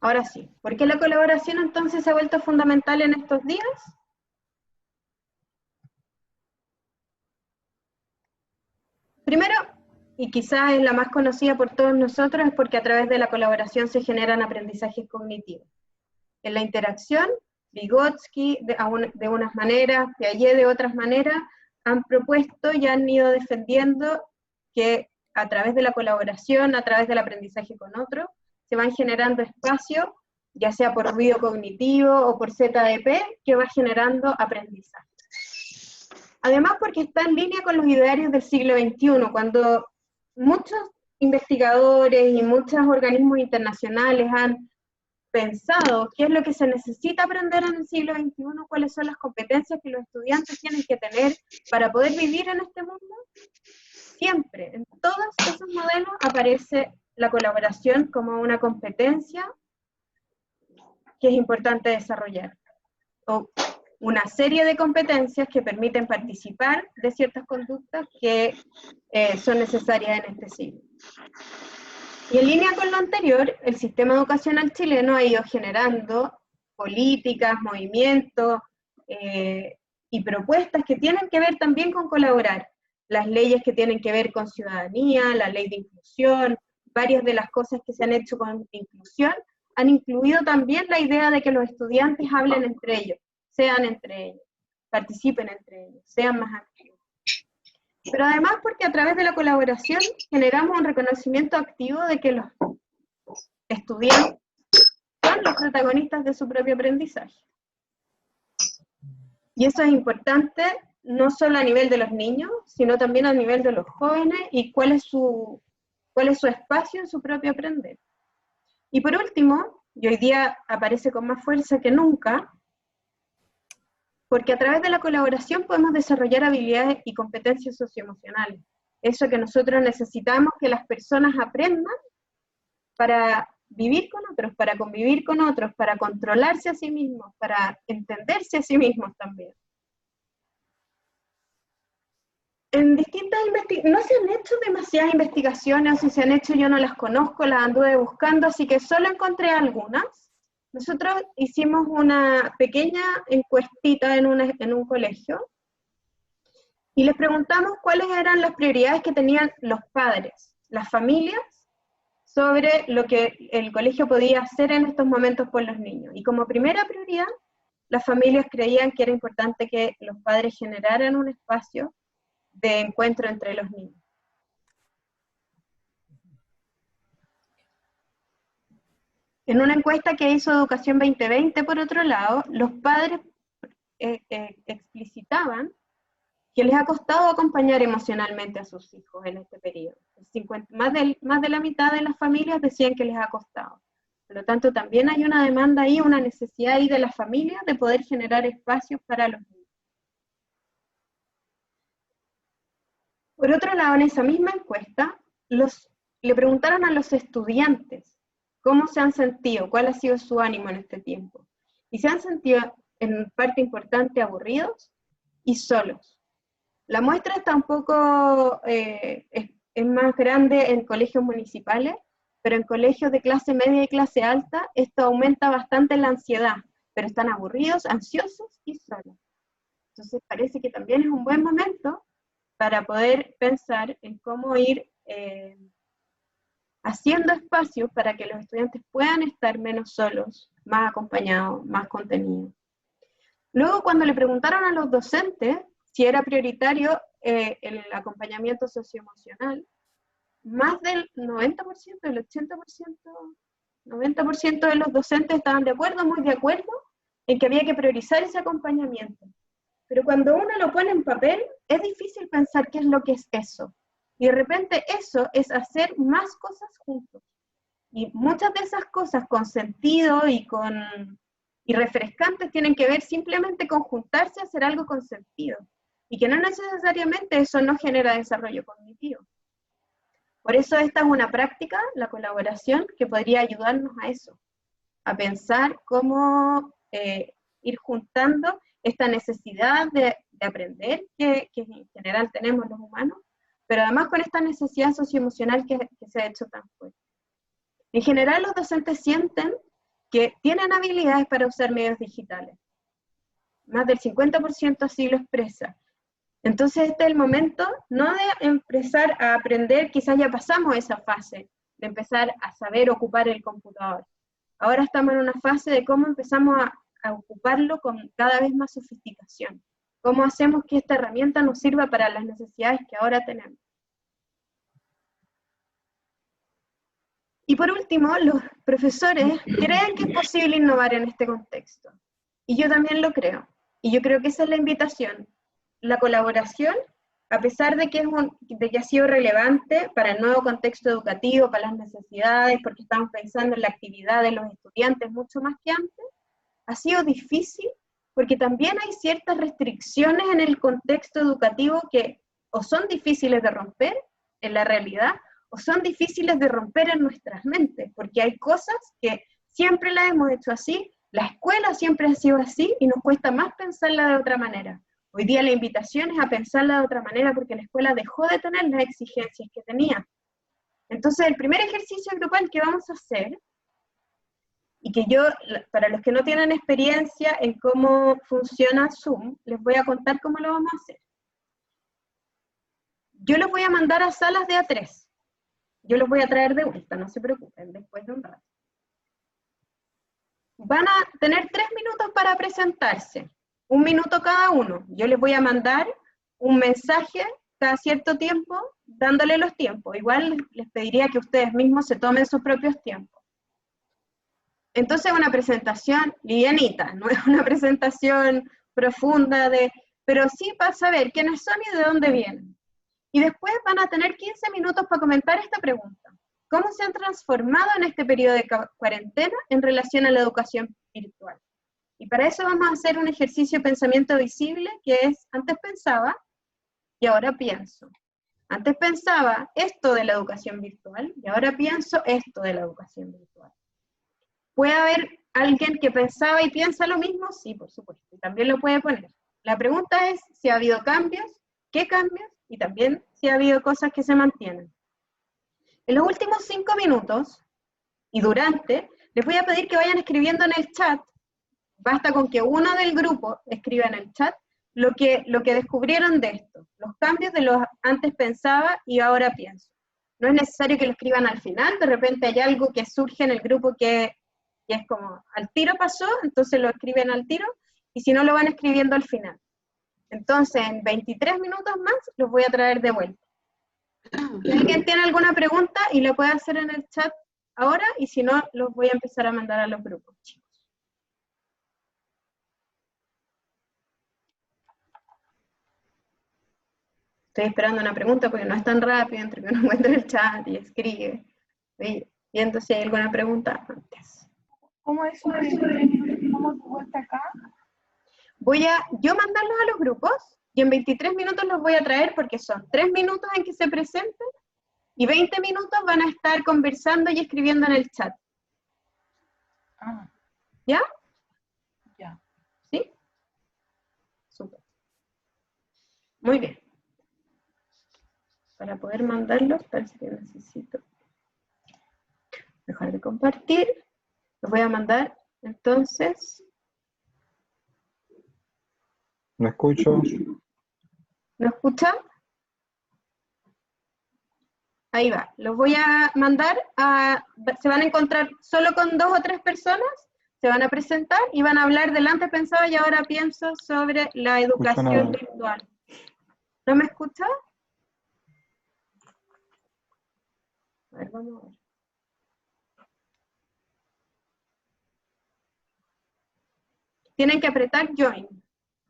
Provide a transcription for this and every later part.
Ahora sí, ¿por qué la colaboración entonces se ha vuelto fundamental en estos días? Primero, y quizás es la más conocida por todos nosotros, es porque a través de la colaboración se generan aprendizajes cognitivos. En la interacción, Vygotsky de unas maneras, Piaget de otras maneras, han propuesto y han ido defendiendo que a través de la colaboración, a través del aprendizaje con otros, se van generando espacios, ya sea por ruido cognitivo o por ZDP, que va generando aprendizaje. Además, porque está en línea con los idearios del siglo XXI, cuando muchos investigadores y muchos organismos internacionales han pensado qué es lo que se necesita aprender en el siglo XXI, cuáles son las competencias que los estudiantes tienen que tener para poder vivir en este mundo, siempre, en todos esos modelos aparece la colaboración como una competencia que es importante desarrollar, o una serie de competencias que permiten participar de ciertas conductas que son necesarias en este siglo. Y en línea con lo anterior, el sistema educacional chileno ha ido generando políticas, movimientos y propuestas que tienen que ver también con colaborar. Las leyes que tienen que ver con ciudadanía, la ley de inclusión, varias de las cosas que se han hecho con inclusión, han incluido también la idea de que los estudiantes hablen entre ellos, sean entre ellos, participen entre ellos, sean más activos. Pero además porque a través de la colaboración generamos un reconocimiento activo de que los estudiantes son los protagonistas de su propio aprendizaje. Y eso es importante no solo a nivel de los niños, sino también a nivel de los jóvenes y cuál es su espacio en su propio aprender. Y por último, y hoy día aparece con más fuerza que nunca, porque a través de la colaboración podemos desarrollar habilidades y competencias socioemocionales. Eso que nosotros necesitamos que las personas aprendan para vivir con otros, para convivir con otros, para controlarse a sí mismos, para entenderse a sí mismos también. En distintas no se han hecho demasiadas investigaciones, o si se han hecho yo no las conozco, las anduve buscando, así que solo encontré algunas. Nosotros hicimos una pequeña encuestita en un colegio y les preguntamos cuáles eran las prioridades que tenían los padres, las familias, sobre lo que el colegio podía hacer en estos momentos por los niños. Y como primera prioridad, las familias creían que era importante que los padres generaran un espacio de encuentro entre los niños. En una encuesta que hizo Educación 2020, por otro lado, los padres explicitaban que les ha costado acompañar emocionalmente a sus hijos en este periodo. Más de la mitad de las familias decían que les ha costado. Por lo tanto, también hay una demanda ahí, una necesidad ahí de las familias de poder generar espacios para los niños. Por otro lado, en esa misma encuesta, le preguntaron a los estudiantes cómo se han sentido, cuál ha sido su ánimo en este tiempo. Y se han sentido, en parte importante, aburridos y solos. La muestra está un poco, es más grande en colegios municipales, pero en colegios de clase media y clase alta, esto aumenta bastante la ansiedad, pero están aburridos, ansiosos y solos. Entonces parece que también es un buen momento para poder pensar en cómo ir haciendo espacios para que los estudiantes puedan estar menos solos, más acompañados, más contenidos. Luego, cuando le preguntaron a los docentes si era prioritario el acompañamiento socioemocional, más del 90%, el 80%, 90% de los docentes estaban de acuerdo, muy de acuerdo, en que había que priorizar ese acompañamiento. Pero cuando uno lo pone en papel, es difícil pensar qué es lo que es eso. Y de repente eso es hacer más cosas juntos. Y muchas de esas cosas con sentido y refrescantes tienen que ver simplemente con juntarse a hacer algo con sentido. Y que no necesariamente eso no genera desarrollo cognitivo. Por eso esta es una práctica, la colaboración, que podría ayudarnos a eso, a pensar cómo ir juntando esta necesidad de aprender que en general tenemos los humanos, pero además con esta necesidad socioemocional que se ha hecho tan fuerte. En general los docentes sienten que tienen habilidades para usar medios digitales. Más del 50% así lo expresa. Entonces este es el momento no de empezar a aprender, quizás ya pasamos esa fase, de empezar a saber ocupar el computador. Ahora estamos en una fase de cómo empezamos a ocuparlo con cada vez más sofisticación. Cómo hacemos que esta herramienta nos sirva para las necesidades que ahora tenemos. Y por último, los profesores creen que es posible innovar en este contexto. Y yo también lo creo. Y yo creo que esa es la invitación. La colaboración, a pesar de que ha sido relevante para el nuevo contexto educativo, para las necesidades, porque estamos pensando en la actividad de los estudiantes mucho más que antes, ha sido difícil porque también hay ciertas restricciones en el contexto educativo que o son difíciles de romper en la realidad, o son difíciles de romper en nuestras mentes, porque hay cosas que siempre las hemos hecho así, la escuela siempre ha sido así, y nos cuesta más pensarla de otra manera. Hoy día la invitación es a pensarla de otra manera, porque la escuela dejó de tener las exigencias que tenía. Entonces, el primer ejercicio grupal que vamos a hacer, y que yo, para los que no tienen experiencia en cómo funciona Zoom, les voy a contar cómo lo vamos a hacer. Yo los voy a mandar a salas de A3. Yo los voy a traer de vuelta, no se preocupen, después de un rato. Van a tener 3 minutos para presentarse, 1 minuto cada uno. Yo les voy a mandar un mensaje cada cierto tiempo, dándole los tiempos. Igual les pediría que ustedes mismos se tomen sus propios tiempos. Entonces una presentación livianita, no es una presentación profunda, pero sí para saber quiénes son y de dónde vienen. Y después van a tener 15 minutos para comentar esta pregunta. ¿Cómo se han transformado en este periodo de cuarentena en relación a la educación virtual? Y para eso vamos a hacer un ejercicio de pensamiento visible, que es, antes pensaba y ahora pienso. Antes pensaba esto de la educación virtual y ahora pienso esto de la educación virtual. ¿Puede haber alguien que pensaba y piensa lo mismo? Sí, por supuesto, y también lo puede poner. La pregunta es si ha habido cambios, qué cambios, y también si ha habido cosas que se mantienen. En los últimos 5 minutos, y durante, les voy a pedir que vayan escribiendo en el chat, basta con que uno del grupo escriba en el chat lo que descubrieron de esto, los cambios de los antes pensaba y ahora pienso. No es necesario que lo escriban al final, de repente hay algo que surge en el grupo que es como, al tiro pasó, entonces lo escriben al tiro, y si no lo van escribiendo al final. Entonces, en 23 minutos más, los voy a traer de vuelta. Si alguien tiene alguna pregunta, y lo puede hacer en el chat ahora, y si no, los voy a empezar a mandar a los grupos, chicos. Estoy esperando una pregunta porque no es tan rápido, entre que uno encuentra el chat y escribe. Estoy viendo si hay alguna pregunta antes. ¿Cómo es eso de 23 minutos? ¿Cómo de vuelta acá? Voy a yo mandarlos a los grupos, y en 23 minutos los voy a traer porque son 3 minutos en que se presenten, y 20 minutos van a estar conversando y escribiendo en el chat. Ah, ¿Ya? ya. ¿Sí? Súper. Muy bien. Para poder mandarlos, parece que necesito dejar de compartir. Los voy a mandar, entonces. No escucho. ¿No escuchan? Ahí va. Los voy a mandar se van a encontrar solo con 2 o 3 personas, se van a presentar y van a hablar del antes pensaba y ahora pienso sobre la educación virtual. ¿No me escucha? A ver, vamos a ver. Tienen que apretar Join.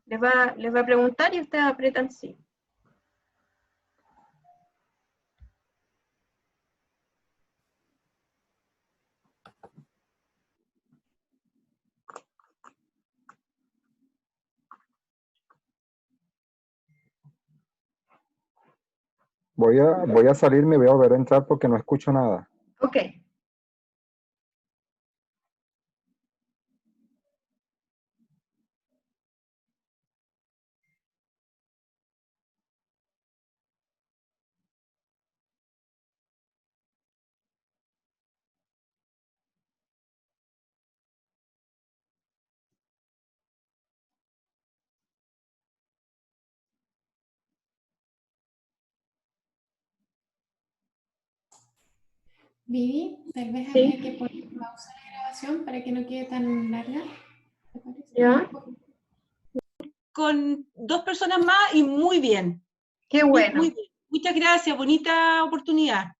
Les va a preguntar y ustedes apretan sí. Voy a salirme y voy a volver a entrar porque no escucho nada. Ok. Vivi, tal vez Sí. habría que poner pausa a la grabación para que no quede tan larga. ¿Te parece? ¿Ya? Con 2 personas más y muy bien. Qué bueno. Muy bien. Muchas gracias, bonita oportunidad.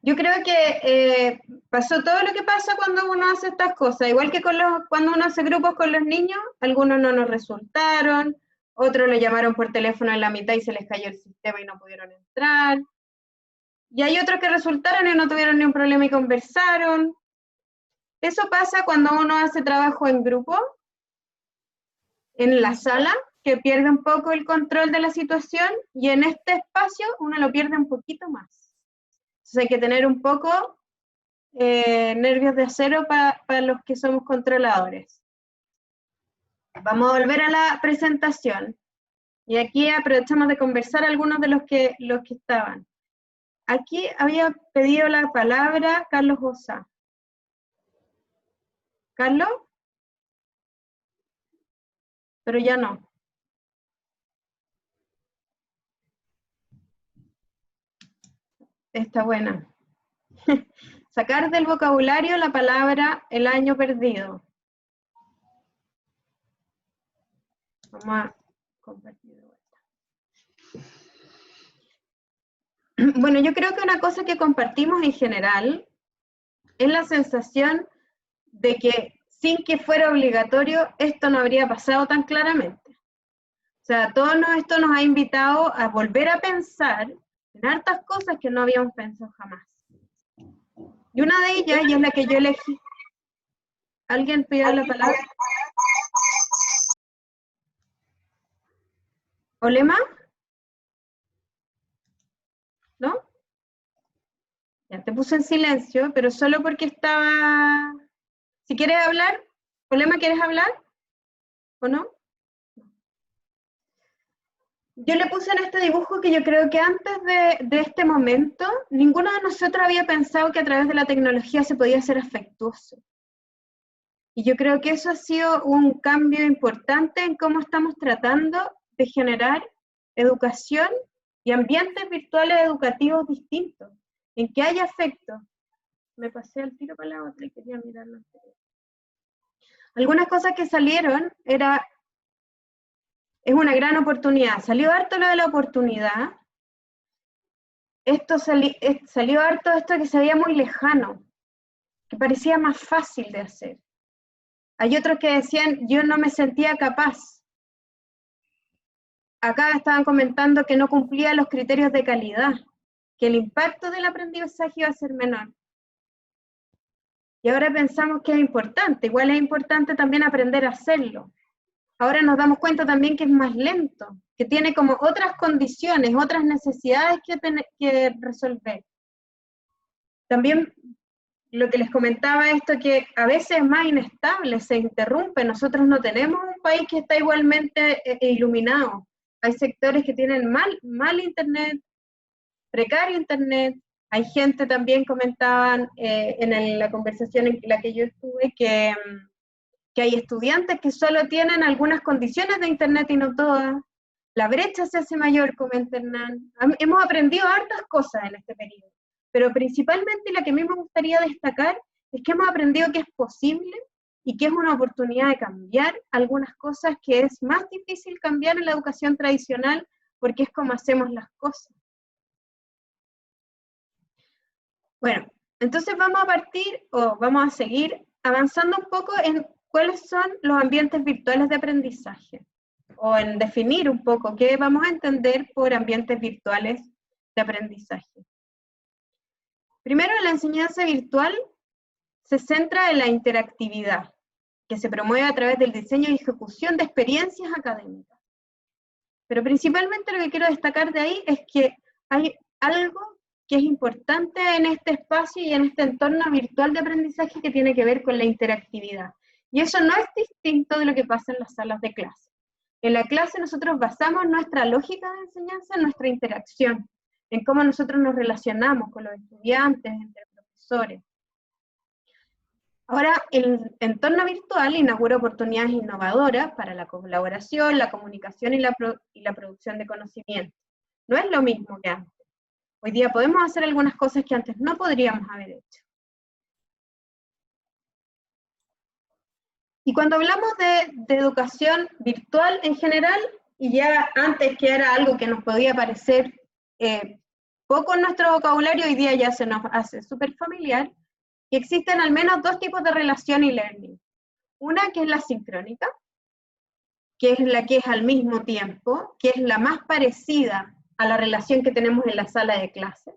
Yo creo que pasó todo lo que pasa cuando uno hace estas cosas, igual que cuando uno hace grupos con los niños, algunos no nos resultaron, otros le llamaron por teléfono en la mitad y se les cayó el sistema y no pudieron entrar, y hay otros que resultaron y no tuvieron ni un problema y conversaron. Eso pasa cuando uno hace trabajo en grupo, en la sala, que pierde un poco el control de la situación, y en este espacio uno lo pierde un poquito más. Entonces hay que tener un poco nervios de acero para los que somos controladores. Vamos a volver a la presentación. Y aquí aprovechamos de conversar algunos de los que estaban. Aquí había pedido la palabra Carlos Osa. ¿Carlos? Pero ya no. Está buena. Sacar del vocabulario la palabra el año perdido. Vamos a compartir de vuelta. Bueno, yo creo que una cosa que compartimos en general es la sensación de que sin que fuera obligatorio esto no habría pasado tan claramente. O sea, esto nos ha invitado a volver a pensar en hartas cosas que no habíamos pensado jamás. Y una de ellas, y es la que yo elegí. ¿Alguien pidió la palabra? ¿Olema? ¿No? Ya te puse en silencio, pero solo porque estaba... Si quieres hablar, ¿Olema, quieres hablar? ¿O no? Yo le puse en este dibujo que yo creo que antes de este momento, ninguno de nosotros había pensado que a través de la tecnología se podía ser afectuoso. Y yo creo que eso ha sido un cambio importante en cómo estamos tratando de generar educación y ambientes virtuales educativos distintos, en que haya afecto. Me pasé al tiro para la otra y quería mirar la anterior. Algunas cosas que salieron es una gran oportunidad. Salió harto lo de la oportunidad. Salió harto esto que se veía muy lejano, que parecía más fácil de hacer. Hay otros que decían, yo no me sentía capaz. Acá estaban comentando que no cumplía los criterios de calidad, que el impacto del aprendizaje iba a ser menor. Y ahora pensamos que es importante, igual es importante también aprender a hacerlo. Ahora nos damos cuenta también que es más lento, que tiene como otras condiciones, otras necesidades que resolver. También lo que les comentaba esto, que a veces es más inestable, se interrumpe. Nosotros no tenemos un país que está igualmente iluminado. Hay sectores que tienen mal internet, precario internet. Hay gente también, comentaban en la conversación en la que yo estuve, que hay estudiantes que solo tienen algunas condiciones de internet y no todas. La brecha se hace mayor, comenta Hernán. Hemos aprendido hartas cosas en este periodo, pero principalmente la que a mí me gustaría destacar es que hemos aprendido que es posible y que es una oportunidad de cambiar algunas cosas que es más difícil cambiar en la educación tradicional porque es como hacemos las cosas. Bueno, entonces vamos a seguir avanzando un poco en cuáles son los ambientes virtuales de aprendizaje, o en definir un poco qué vamos a entender por ambientes virtuales de aprendizaje. Primero, la enseñanza virtual se centra en la interactividad, que se promueve a través del diseño y ejecución de experiencias académicas. Pero principalmente lo que quiero destacar de ahí es que hay algo que es importante en este espacio y en este entorno virtual de aprendizaje que tiene que ver con la interactividad. Y eso no es distinto de lo que pasa en las salas de clase. En la clase nosotros basamos nuestra lógica de enseñanza en nuestra interacción, en cómo nosotros nos relacionamos con los estudiantes, entre profesores. Ahora, el entorno virtual inaugura oportunidades innovadoras para la colaboración, la comunicación y la producción de conocimiento. No es lo mismo que antes. Hoy día podemos hacer algunas cosas que antes no podríamos haber hecho. Y cuando hablamos de educación virtual en general, y ya antes que era algo que nos podía parecer poco en nuestro vocabulario, hoy día ya se nos hace súper familiar, que existen al menos dos tipos de relación y learning. Una que es la sincrónica, que es la que es al mismo tiempo, que es la más parecida a la relación que tenemos en la sala de clase.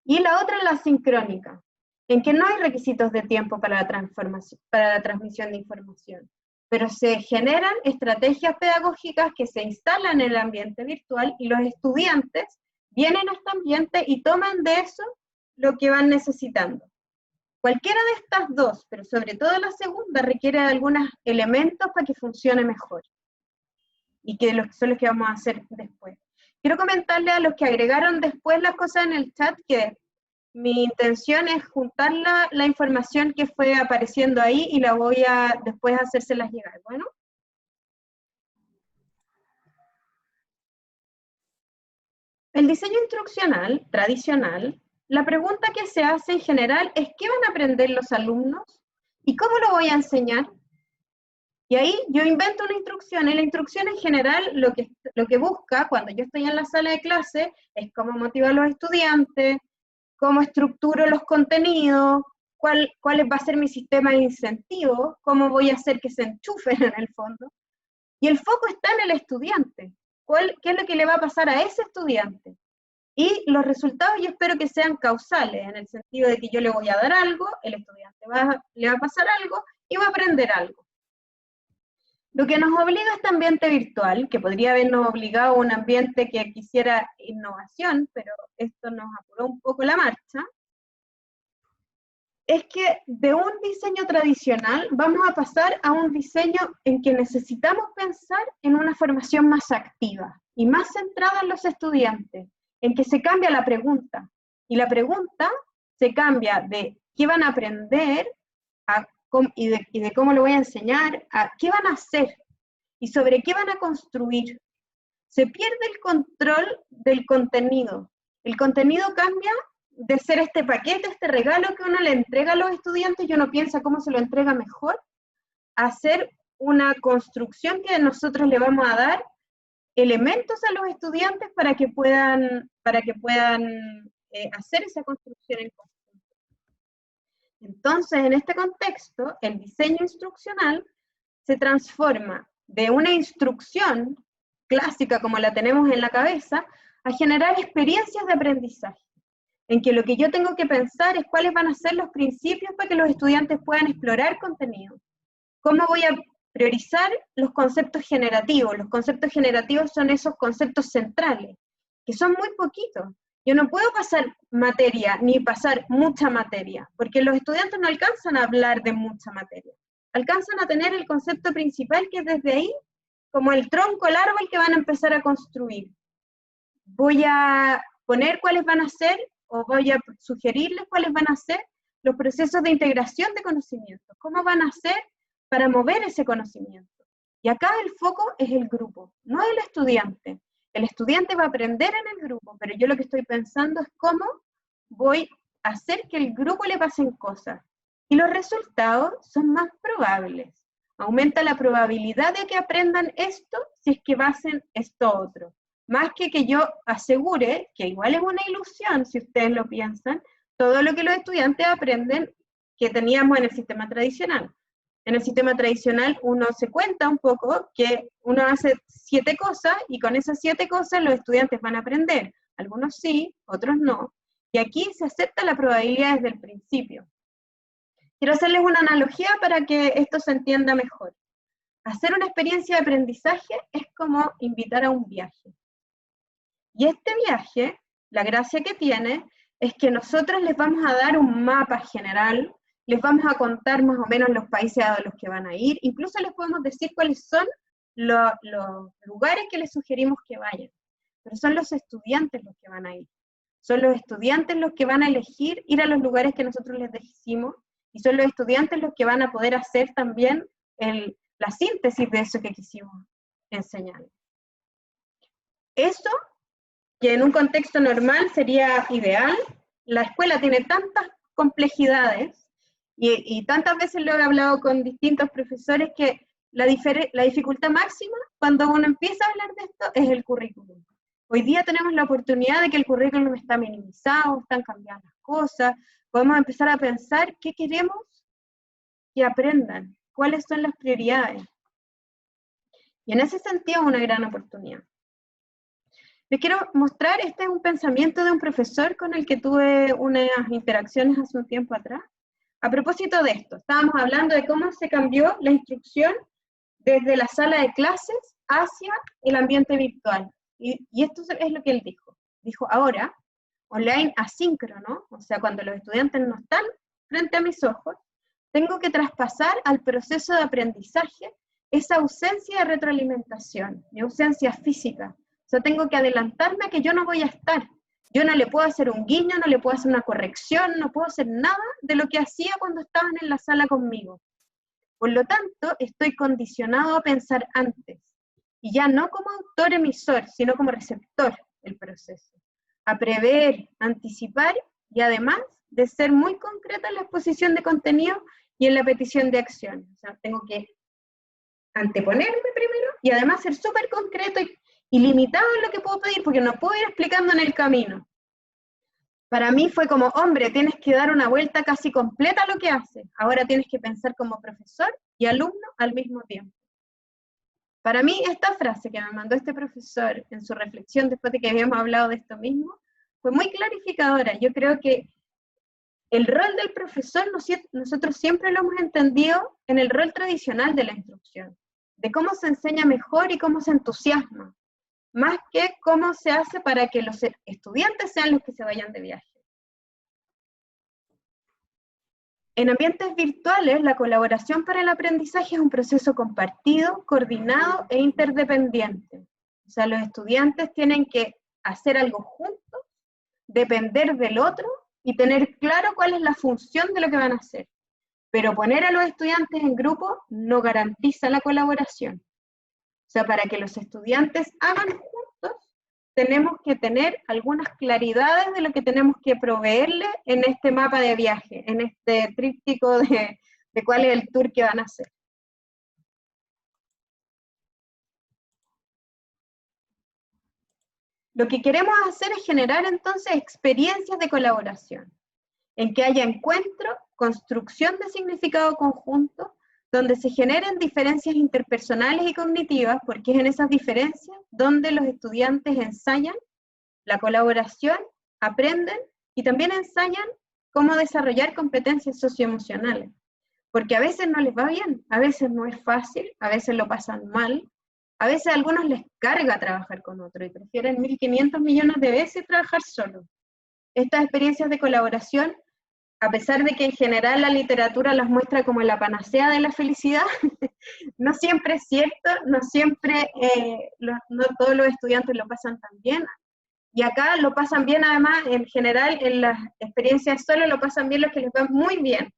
Y la otra es la sincrónica, en que no hay requisitos de tiempo para la transmisión de información, pero se generan estrategias pedagógicas que se instalan en el ambiente virtual y los estudiantes vienen a este ambiente y toman de eso lo que van necesitando. Cualquiera de estas dos, pero sobre todo la segunda, requiere de algunos elementos para que funcione mejor. Y que son los que vamos a hacer después. Quiero comentarle a los que agregaron después las cosas en el chat que mi intención es juntar la información que fue apareciendo ahí y la voy a después hacérselas llegar. Bueno. El diseño instruccional tradicional, la pregunta que se hace en general es ¿qué van a aprender los alumnos? ¿Y cómo lo voy a enseñar? Y ahí yo invento una instrucción, y la instrucción en general lo que busca cuando yo estoy en la sala de clase es cómo motivar a los estudiantes, cómo estructuro los contenidos, cuál va a ser mi sistema de incentivos, cómo voy a hacer que se enchufen en el fondo. Y el foco está en el estudiante. ¿Qué es lo que le va a pasar a ese estudiante? Y los resultados yo espero que sean causales, en el sentido de que yo le voy a dar algo, el estudiante le va a pasar algo y va a aprender algo. Lo que nos obliga a este ambiente virtual, que podría habernos obligado a un ambiente que quisiera innovación, pero esto nos apuró un poco la marcha, es que de un diseño tradicional vamos a pasar a un diseño en que necesitamos pensar en una formación más activa y más centrada en los estudiantes, en que se cambia la pregunta. Y la pregunta se cambia de qué van a aprender y de cómo lo voy a enseñar, a qué van a hacer y sobre qué van a construir. Se pierde el control del contenido. El contenido cambia de ser este paquete, este regalo que uno le entrega a los estudiantes y uno piensa cómo se lo entrega mejor, a ser una construcción que nosotros le vamos a dar elementos a los estudiantes para que puedan hacer esa construcción en conjunto. Entonces, en este contexto, el diseño instruccional se transforma de una instrucción clásica como la tenemos en la cabeza a generar experiencias de aprendizaje, en que lo que yo tengo que pensar es cuáles van a ser los principios para que los estudiantes puedan explorar contenido. ¿Cómo voy a priorizar los conceptos generativos? Los conceptos generativos son esos conceptos centrales, que son muy poquitos. Yo no puedo pasar materia, ni pasar mucha materia, porque los estudiantes no alcanzan a hablar de mucha materia. Alcanzan a tener el concepto principal, que es desde ahí, como el tronco, el árbol que van a empezar a construir. Voy a poner cuáles van a ser, o voy a sugerirles cuáles van a ser los procesos de integración de conocimientos. ¿Cómo van a hacer para mover ese conocimiento? Y acá el foco es el grupo, no el estudiante. El estudiante va a aprender en el grupo, pero yo lo que estoy pensando es cómo voy a hacer que el grupo le pasen cosas. Y los resultados son más probables. Aumenta la probabilidad de que aprendan esto si es que hacen esto otro. Más que yo asegure, que igual es una ilusión si ustedes lo piensan, todo lo que los estudiantes aprenden que teníamos en el sistema tradicional. En el sistema tradicional uno se cuenta un poco que uno hace 7 cosas y con esas 7 cosas los estudiantes van a aprender. Algunos sí, otros no. Y aquí se acepta la probabilidad desde el principio. Quiero hacerles una analogía para que esto se entienda mejor. Hacer una experiencia de aprendizaje es como invitar a un viaje. Y este viaje, la gracia que tiene, es que nosotros les vamos a dar un mapa general, les vamos a contar más o menos los países a los que van a ir, incluso les podemos decir cuáles son los lugares que les sugerimos que vayan. Pero son los estudiantes los que van a ir. Son los estudiantes los que van a elegir ir a los lugares que nosotros les decimos, y son los estudiantes los que van a poder hacer también la síntesis de eso que quisimos enseñar. Eso que en un contexto normal sería ideal. La escuela tiene tantas complejidades y tantas veces lo he hablado con distintos profesores que la dificultad máxima cuando uno empieza a hablar de esto es el currículum. Hoy día tenemos la oportunidad de que el currículum está minimizado, están cambiando las cosas, podemos empezar a pensar qué queremos que aprendan, cuáles son las prioridades. Y en ese sentido es una gran oportunidad. Les quiero mostrar, este es un pensamiento de un profesor con el que tuve unas interacciones hace un tiempo atrás. A propósito de esto, estábamos hablando de cómo se cambió la instrucción desde la sala de clases hacia el ambiente virtual. Y esto es lo que él dijo. Dijo, ahora, online asíncrono, o sea, cuando los estudiantes no están frente a mis ojos, tengo que traspasar al proceso de aprendizaje esa ausencia de retroalimentación, mi ausencia física. O sea, tengo que adelantarme a que yo no voy a estar. Yo no le puedo hacer un guiño, no le puedo hacer una corrección, no puedo hacer nada de lo que hacía cuando estaban en la sala conmigo. Por lo tanto, estoy condicionado a pensar antes, y ya no como autor emisor, sino como receptor del proceso. A prever, anticipar, y además de ser muy concreta en la exposición de contenido y en la petición de acción. O sea, tengo que anteponerme primero, y además ser súper concreto y limitado en lo que puedo pedir, porque no puedo ir explicando en el camino. Para mí fue como, hombre, tienes que dar una vuelta casi completa a lo que haces. Ahora tienes que pensar como profesor y alumno al mismo tiempo. Para mí, esta frase que me mandó este profesor en su reflexión después de que habíamos hablado de esto mismo, fue muy clarificadora. Yo creo que el rol del profesor nosotros siempre lo hemos entendido en el rol tradicional de la instrucción, de cómo se enseña mejor y cómo se entusiasma, más que cómo se hace para que los estudiantes sean los que se vayan de viaje. En ambientes virtuales, la colaboración para el aprendizaje es un proceso compartido, coordinado e interdependiente. O sea, los estudiantes tienen que hacer algo juntos, depender del otro y tener claro cuál es la función de lo que van a hacer. Pero poner a los estudiantes en grupo no garantiza la colaboración. O sea, para que los estudiantes hagan juntos, tenemos que tener algunas claridades de lo que tenemos que proveerle en este mapa de viaje, en este tríptico de cuál es el tour que van a hacer. Lo que queremos hacer es generar entonces experiencias de colaboración, en que haya encuentro, construcción de significado conjunto, donde se generen diferencias interpersonales y cognitivas, porque es en esas diferencias donde los estudiantes ensayan la colaboración, aprenden y también ensayan cómo desarrollar competencias socioemocionales, porque a veces no les va bien, a veces no es fácil, a veces lo pasan mal, a veces a algunos les carga trabajar con otro y prefieren 1.500 millones de veces trabajar solo. Estas experiencias de colaboración, a pesar de que en general la literatura las muestra como la panacea de la felicidad, no siempre es cierto, no siempre, no todos los estudiantes lo pasan tan bien, y acá lo pasan bien además, en general, en las experiencias solo lo pasan bien los que les va muy bien,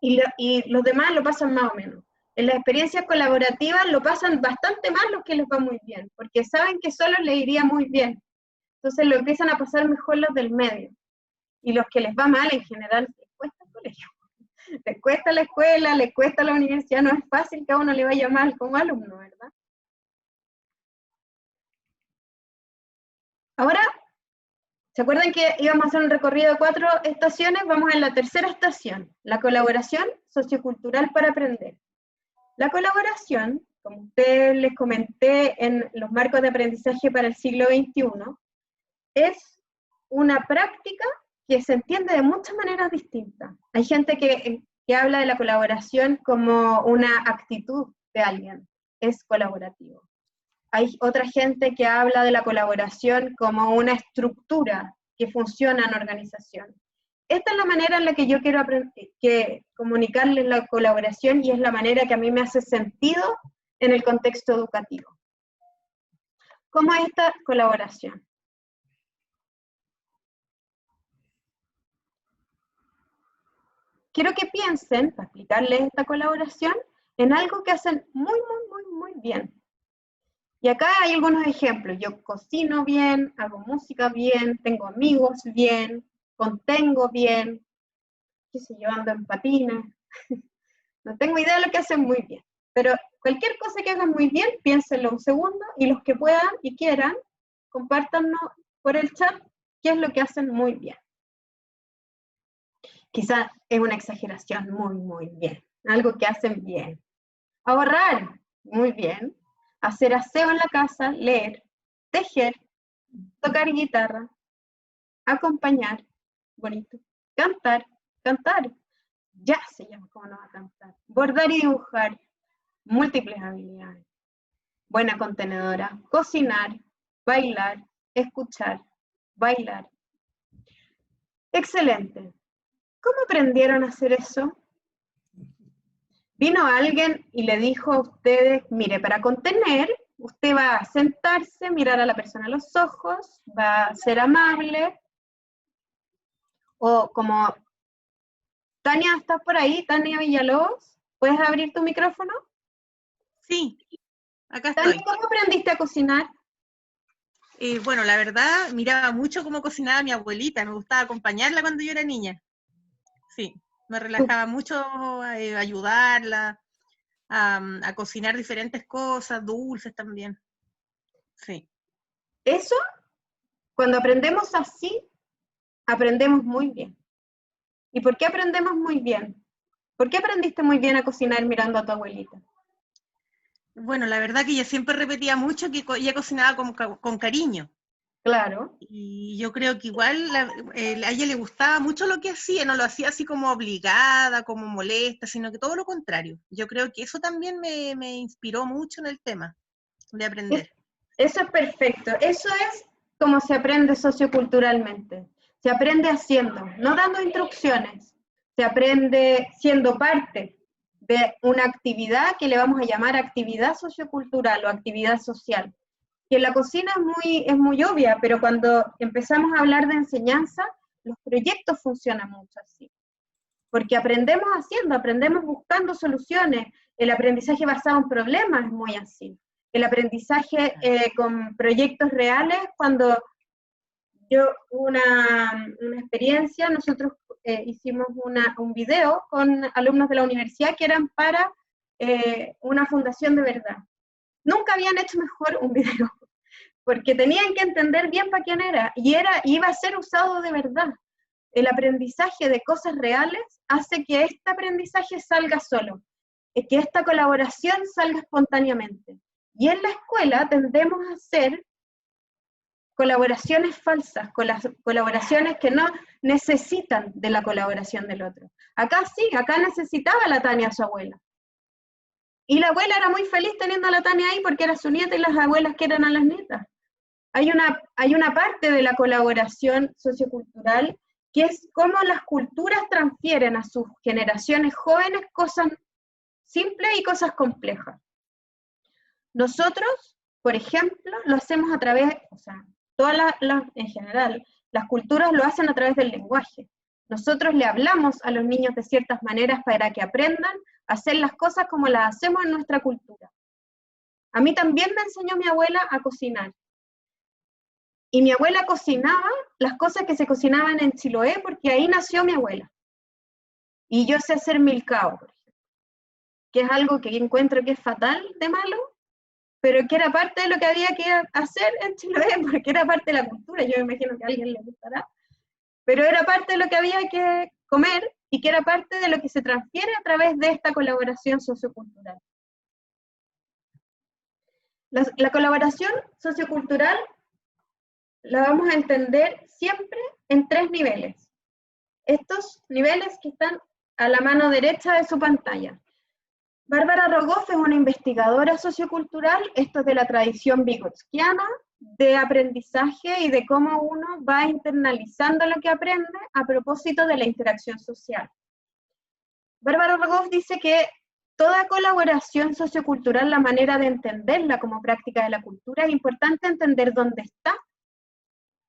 y los demás lo pasan más o menos. En las experiencias colaborativas lo pasan bastante más los que les va muy bien, porque saben que solo les iría muy bien, entonces lo empiezan a pasar mejor los del medio. Y los que les va mal en general, les cuesta el colegio, les cuesta la escuela, les cuesta la universidad, no es fácil que a uno le vaya mal como alumno, ¿verdad? Ahora, ¿se acuerdan que íbamos a hacer un recorrido de 4 estaciones? Vamos en la tercera estación, la colaboración sociocultural para aprender. La colaboración, como ustedes les comenté en los marcos de aprendizaje para el siglo XXI, es una práctica que se entiende de muchas maneras distintas. Hay gente que habla de la colaboración como una actitud de alguien, es colaborativo. Hay otra gente que habla de la colaboración como una estructura que funciona en organización. Esta es la manera en la que yo quiero comunicarles la colaboración y es la manera que a mí me hace sentido en el contexto educativo. ¿Cómo es esta colaboración? Quiero que piensen, para explicarles esta colaboración, en algo que hacen muy bien. Y acá hay algunos ejemplos. Yo cocino bien, hago música bien, tengo amigos bien, contengo bien, qué sé yo, ando en patines. No tengo idea de lo que hacen muy bien. Pero cualquier cosa que hagan muy bien, piénsenlo un segundo y los que puedan y quieran, compártanos por el chat qué es lo que hacen muy bien. Quizás es una exageración, muy bien. Algo que hacen bien. Ahorrar, muy bien. Hacer aseo en la casa, leer, tejer, tocar guitarra, acompañar, bonito. Cantar, ya se llama, ¿cómo no va a cantar? Bordar y dibujar, múltiples habilidades. Buena contenedora, cocinar, bailar, escuchar, bailar. Excelente. ¿Cómo aprendieron a hacer eso? Vino alguien y le dijo a ustedes, mire, para contener, usted va a sentarse, mirar a la persona a los ojos, va a ser amable, o como, Tania, ¿estás por ahí? Tania Villalobos, ¿puedes abrir tu micrófono? Sí, acá Tania, estoy. ¿cómo aprendiste a cocinar? Bueno, la verdad, miraba mucho cómo cocinaba mi abuelita, me gustaba acompañarla cuando yo era niña. Sí, me relajaba mucho ayudarla a cocinar diferentes cosas, dulces también. Sí. Eso, cuando aprendemos así, aprendemos muy bien. ¿Y por qué aprendemos muy bien? ¿Por qué aprendiste muy bien a cocinar mirando a tu abuelita? Bueno, la verdad que ella siempre repetía mucho que ella cocinaba con cariño. Claro. Y yo creo que igual a ella le gustaba mucho lo que hacía, no lo hacía así como obligada, como molesta, sino que todo lo contrario. Yo creo que eso también me inspiró mucho en el tema de aprender. Eso es perfecto. Eso es como se aprende socioculturalmente. Se aprende haciendo, no dando instrucciones. Se aprende siendo parte de una actividad que le vamos a llamar actividad sociocultural o actividad social. Que en la cocina es muy obvia, pero cuando empezamos a hablar de enseñanza, los proyectos funcionan mucho así. Porque aprendemos haciendo, aprendemos buscando soluciones. El aprendizaje basado en problemas es muy así. El aprendizaje con proyectos reales, cuando yo una experiencia, nosotros hicimos un video con alumnos de la universidad que eran para una fundación de verdad. Nunca habían hecho mejor un video, porque tenían que entender bien para quién era, y iba a ser usado de verdad. El aprendizaje de cosas reales hace que este aprendizaje salga solo, que esta colaboración salga espontáneamente. Y en la escuela tendemos a hacer colaboraciones falsas, colaboraciones que no necesitan de la colaboración del otro. Acá sí, acá necesitaba la Tania a su abuela. Y la abuela era muy feliz teniendo a la Tania ahí porque era su nieta y las abuelas quieren a las nietas. Hay una parte de la colaboración sociocultural que es cómo las culturas transfieren a sus generaciones jóvenes cosas simples y cosas complejas. Nosotros, por ejemplo, lo hacemos a través, o sea, en general, las culturas lo hacen a través del lenguaje. Nosotros le hablamos a los niños de ciertas maneras para que aprendan a hacer las cosas como las hacemos en nuestra cultura. A mí también me enseñó mi abuela a cocinar. Y mi abuela cocinaba las cosas que se cocinaban en Chiloé, porque ahí nació mi abuela. Y yo sé hacer milcao, por ejemplo, que es algo que encuentro que es fatal de malo, pero que era parte de lo que había que hacer en Chiloé, porque era parte de la cultura. Yo me imagino que a alguien le gustará, pero era parte de lo que había que comer y que era parte de lo que se transfiere a través de esta colaboración sociocultural. La colaboración sociocultural la vamos a entender siempre en 3 niveles. Estos niveles que están a la mano derecha de su pantalla. Bárbara Rogoff es una investigadora sociocultural, esto es de la tradición vygotskiana, de aprendizaje y de cómo uno va internalizando lo que aprende a propósito de la interacción social. Bárbara Rogoff dice que toda colaboración sociocultural, la manera de entenderla como práctica de la cultura, es importante entender dónde está,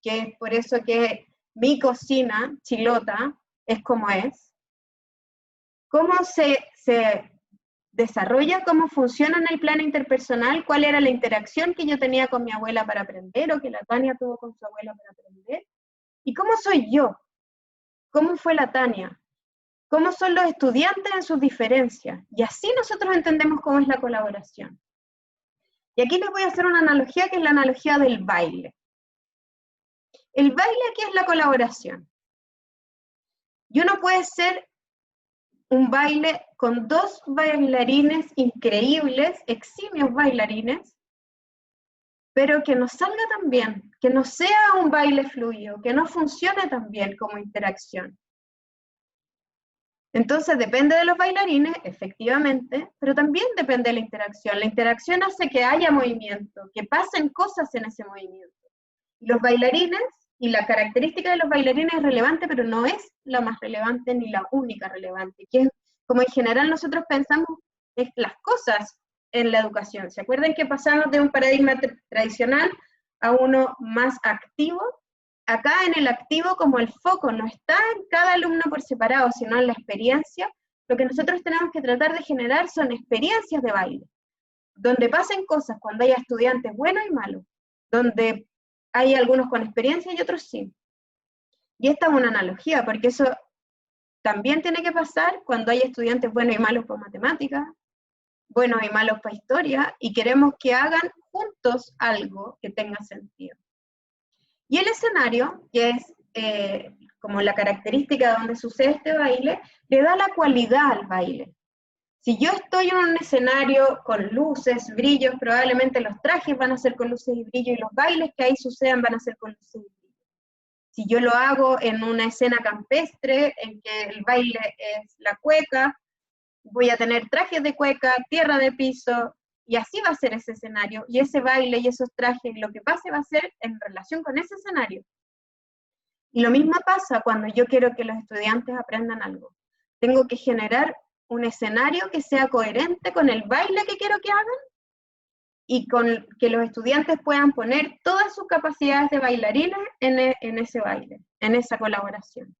que es por eso que mi cocina chilota es como es, cómo se desarrolla cómo funciona en el plano interpersonal, cuál era la interacción que yo tenía con mi abuela para aprender, o que la Tania tuvo con su abuela para aprender, y cómo soy yo, cómo fue la Tania, cómo son los estudiantes en sus diferencias, y así nosotros entendemos cómo es la colaboración. Y aquí les voy a hacer una analogía, que es la analogía del baile. El baile aquí es la colaboración. Y uno puede ser un baile con dos bailarines increíbles, eximios bailarines, pero que no salga tan bien, que no sea un baile fluido, que no funcione tan bien como interacción. Entonces depende de los bailarines, efectivamente, pero también depende de la interacción. La interacción hace que haya movimiento, que pasen cosas en ese movimiento. Y los bailarines, y la característica de los bailarines es relevante, pero no es la más relevante ni la única relevante, que es como en general nosotros pensamos es las cosas en la educación. ¿Se acuerdan que pasamos de un paradigma tradicional a uno más activo? Acá en el activo, como el foco no está en cada alumno por separado, sino en la experiencia, lo que nosotros tenemos que tratar de generar son experiencias de baile, donde pasen cosas cuando haya estudiantes buenos y malos, donde hay algunos con experiencia y otros sí. Y esta es una analogía, porque eso también tiene que pasar cuando hay estudiantes buenos y malos para matemáticas, buenos y malos para historia, y queremos que hagan juntos algo que tenga sentido. Y el escenario, que es como la característica donde sucede este baile, le da la cualidad al baile. Si yo estoy en un escenario con luces, brillos, probablemente los trajes van a ser con luces y brillos, y los bailes que ahí sucedan van a ser con luces y brillos. Si yo lo hago en una escena campestre, en que el baile es la cueca, voy a tener trajes de cueca, tierra de piso, y así va a ser ese escenario, y ese baile y esos trajes, lo que pase va a ser en relación con ese escenario. Y lo mismo pasa cuando yo quiero que los estudiantes aprendan algo. Tengo que generar un escenario que sea coherente con el baile que quiero que hagan, y con que los estudiantes puedan poner todas sus capacidades de bailarines en ese baile, en esa colaboración.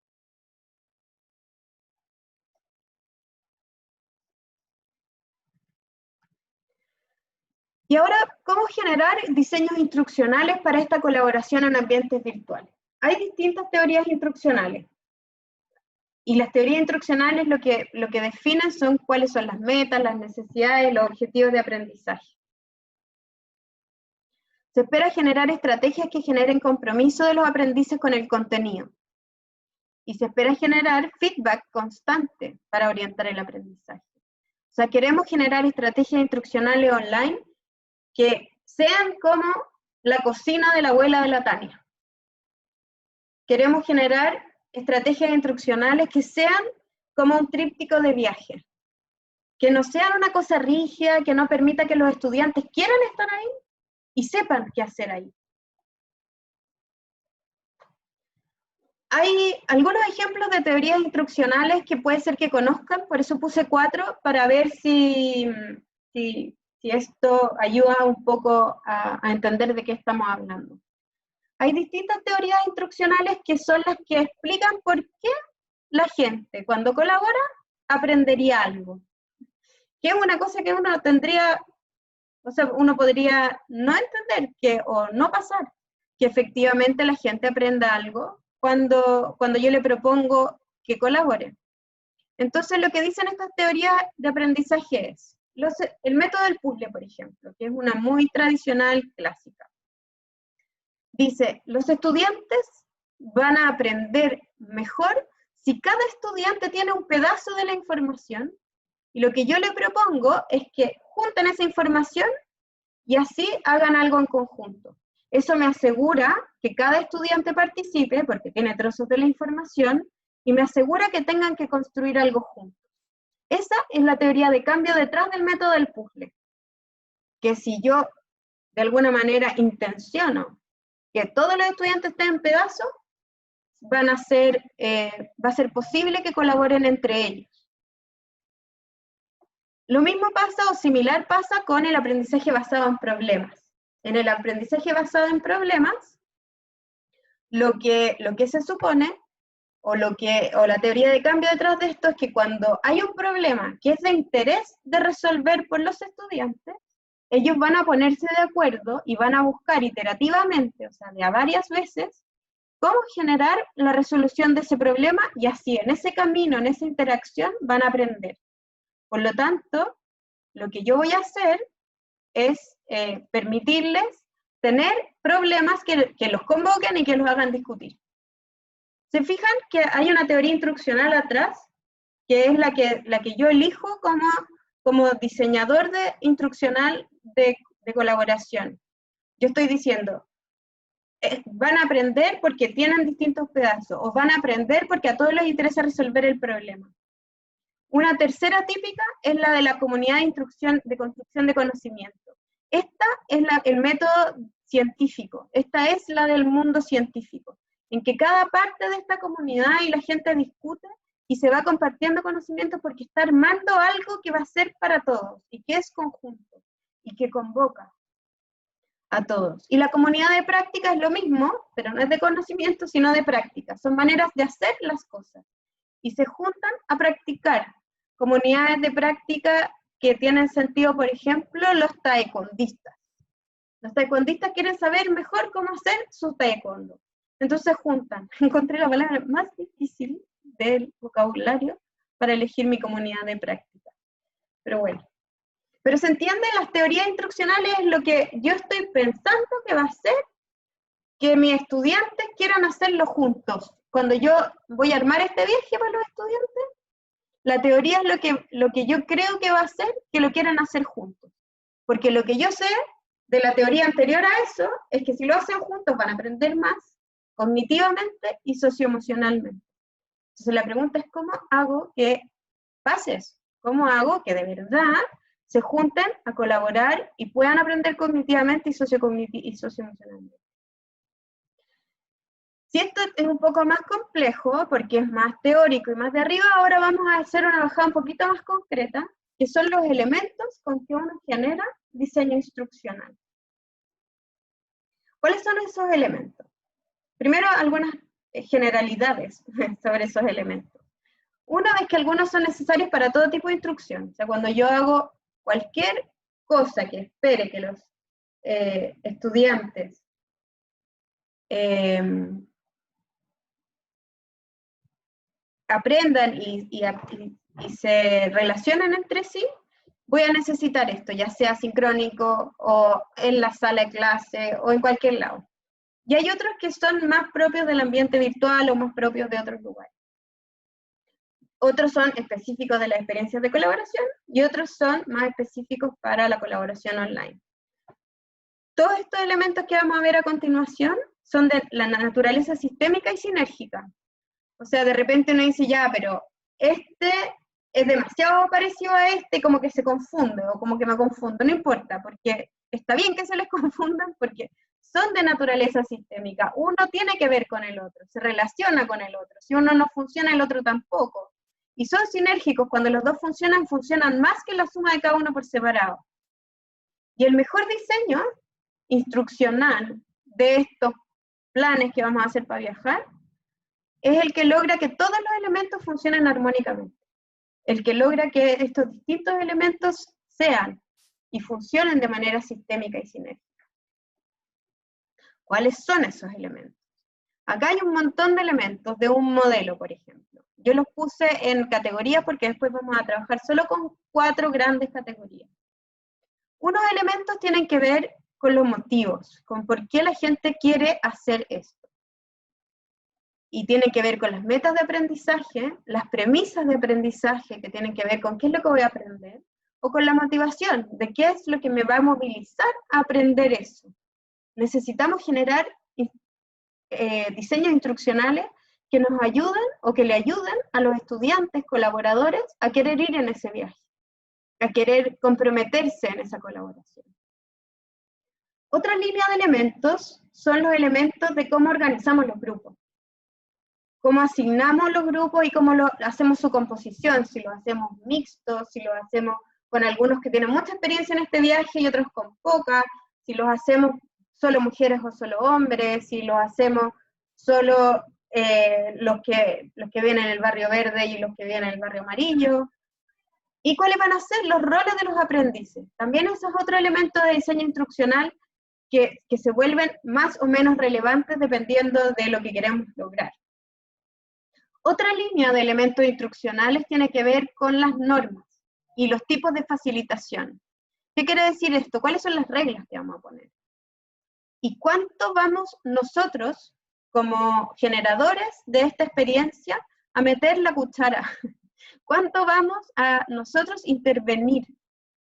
Y ahora, ¿cómo generar diseños instruccionales para esta colaboración en ambientes virtuales? Hay distintas teorías instruccionales. Y las teorías instruccionales lo que definen son cuáles son las metas, las necesidades, los objetivos de aprendizaje. Se espera generar estrategias que generen compromiso de los aprendices con el contenido. Y se espera generar feedback constante para orientar el aprendizaje. O sea, queremos generar estrategias instruccionales online que sean como la cocina de la abuela de la Tania. Queremos generar estrategias instruccionales que sean como un tríptico de viaje, que no sean una cosa rígida, que no permita que los estudiantes quieran estar ahí y sepan qué hacer ahí. Hay algunos ejemplos de teorías instruccionales que puede ser que conozcan, por eso puse 4, para ver si esto ayuda un poco a entender de qué estamos hablando. Hay distintas teorías instruccionales que son las que explican por qué la gente, cuando colabora, aprendería algo. Que es una cosa que uno tendría, o sea, uno podría no entender o no pasar, que efectivamente la gente aprenda algo cuando yo le propongo que colabore. Entonces, lo que dicen estas teorías de aprendizaje es, el método del puzzle, por ejemplo, que es una muy tradicional, clásica. Dice, los estudiantes van a aprender mejor si cada estudiante tiene un pedazo de la información, y lo que yo le propongo es que junten esa información y así hagan algo en conjunto. Eso me asegura que cada estudiante participe, porque tiene trozos de la información, y me asegura que tengan que construir algo juntos. Esa es la teoría de cambio detrás del método del puzzle. Que si yo, de alguna manera, intenciono que todos los estudiantes estén en pedazos, va a ser posible que colaboren entre ellos. Lo mismo pasa, o similar pasa, con el aprendizaje basado en problemas. En el aprendizaje basado en problemas, lo que se supone o la teoría de cambio detrás de esto es que cuando hay un problema que es de interés de resolver por los estudiantes, ellos van a ponerse de acuerdo y van a buscar iterativamente, o sea, de a varias veces, cómo generar la resolución de ese problema, y así en ese camino, en esa interacción, van a aprender. Por lo tanto, lo que yo voy a hacer es permitirles tener problemas que los convoquen y que los hagan discutir. ¿Se fijan que hay una teoría instruccional atrás, que es la que yo elijo como diseñador instruccional de colaboración? Yo estoy diciendo, van a aprender porque tienen distintos pedazos, o van a aprender porque a todos les interesa resolver el problema. Una tercera típica es la de la comunidad de instrucción, de construcción de conocimiento. Esta es el método científico, esta es la del mundo científico, en que cada parte de esta comunidad y la gente discute y se va compartiendo conocimiento porque está armando algo que va a ser para todos, y que es conjunto, y que convoca a todos. Y la comunidad de práctica es lo mismo, pero no es de conocimiento, sino de práctica. Son maneras de hacer las cosas. Y se juntan a practicar. Comunidades de práctica que tienen sentido, por ejemplo, los taekwondistas. Los taekwondistas quieren saber mejor cómo hacer su taekwondo. Entonces juntan. Encontré la palabra más difícil del vocabulario para elegir mi comunidad de práctica. Pero bueno. Pero se entiende, las teorías instruccionales es lo que yo estoy pensando que va a ser que mis estudiantes quieran hacerlo juntos. Cuando yo voy a armar este viaje para los estudiantes, la teoría es lo que yo creo que va a hacer que lo quieran hacer juntos. Porque lo que yo sé de la teoría anterior a eso es que si lo hacen juntos van a aprender más cognitivamente y socioemocionalmente. Entonces la pregunta es, ¿cómo hago que pase eso? ¿Cómo hago que de verdad se junten a colaborar y puedan aprender cognitivamente y socioemocionalmente? Si esto es un poco más complejo, porque es más teórico y más de arriba, ahora vamos a hacer una bajada un poquito más concreta, que son los elementos con que uno genera diseño instruccional. ¿Cuáles son esos elementos? Primero, algunas generalidades sobre esos elementos. Una es que algunos son necesarios para todo tipo de instrucción. O sea, cuando yo hago cualquier cosa que espere que los estudiantes aprendan y se relacionen entre sí, voy a necesitar esto, ya sea sincrónico o en la sala de clase o en cualquier lado. Y hay otros que son más propios del ambiente virtual o más propios de otros lugares. Otros son específicos de las experiencias de colaboración y otros son más específicos para la colaboración online. Todos estos elementos que vamos a ver a continuación son de la naturaleza sistémica y sinérgica. O sea, de repente uno dice, ya, pero este es demasiado parecido a este, como que se confunde, o como que me confundo, no importa, porque está bien que se les confundan, porque son de naturaleza sistémica. Uno tiene que ver con el otro, se relaciona con el otro. Si uno no funciona, el otro tampoco. Y son sinérgicos, cuando los dos funcionan, funcionan más que la suma de cada uno por separado. Y el mejor diseño instruccional de estos planes que vamos a hacer para viajar es el que logra que todos los elementos funcionen armónicamente. El que logra que estos distintos elementos sean y funcionen de manera sistémica y sinérgica. ¿Cuáles son esos elementos? Acá hay un montón de elementos de un modelo, por ejemplo. Yo los puse en categorías porque después vamos a trabajar solo con 4 grandes categorías. Unos elementos tienen que ver con los motivos, con por qué la gente quiere hacer esto. Y tienen que ver con las metas de aprendizaje, las premisas de aprendizaje que tienen que ver con qué es lo que voy a aprender, o con la motivación de qué es lo que me va a movilizar a aprender eso. Necesitamos generar diseños instruccionales que nos ayuden o que le ayuden a los estudiantes, colaboradores, a querer ir en ese viaje, a querer comprometerse en esa colaboración. Otra línea de elementos son los elementos de cómo organizamos los grupos. Cómo asignamos los grupos y cómo hacemos su composición, si lo hacemos mixtos, si lo hacemos con algunos que tienen mucha experiencia en este viaje y otros con poca, si los hacemos solo mujeres o solo hombres, si los hacemos solo los que viven en el barrio verde y los que viven en el barrio amarillo. ¿Y cuáles van a ser los roles de los aprendices? También eso es otro elemento de diseño instruccional que se vuelven más o menos relevantes dependiendo de lo que queremos lograr. Otra línea de elementos instruccionales tiene que ver con las normas y los tipos de facilitación. ¿Qué quiere decir esto? ¿Cuáles son las reglas que vamos a poner? ¿Y cuánto vamos nosotros, como generadores de esta experiencia, a meter la cuchara? ¿Cuánto vamos a nosotros intervenir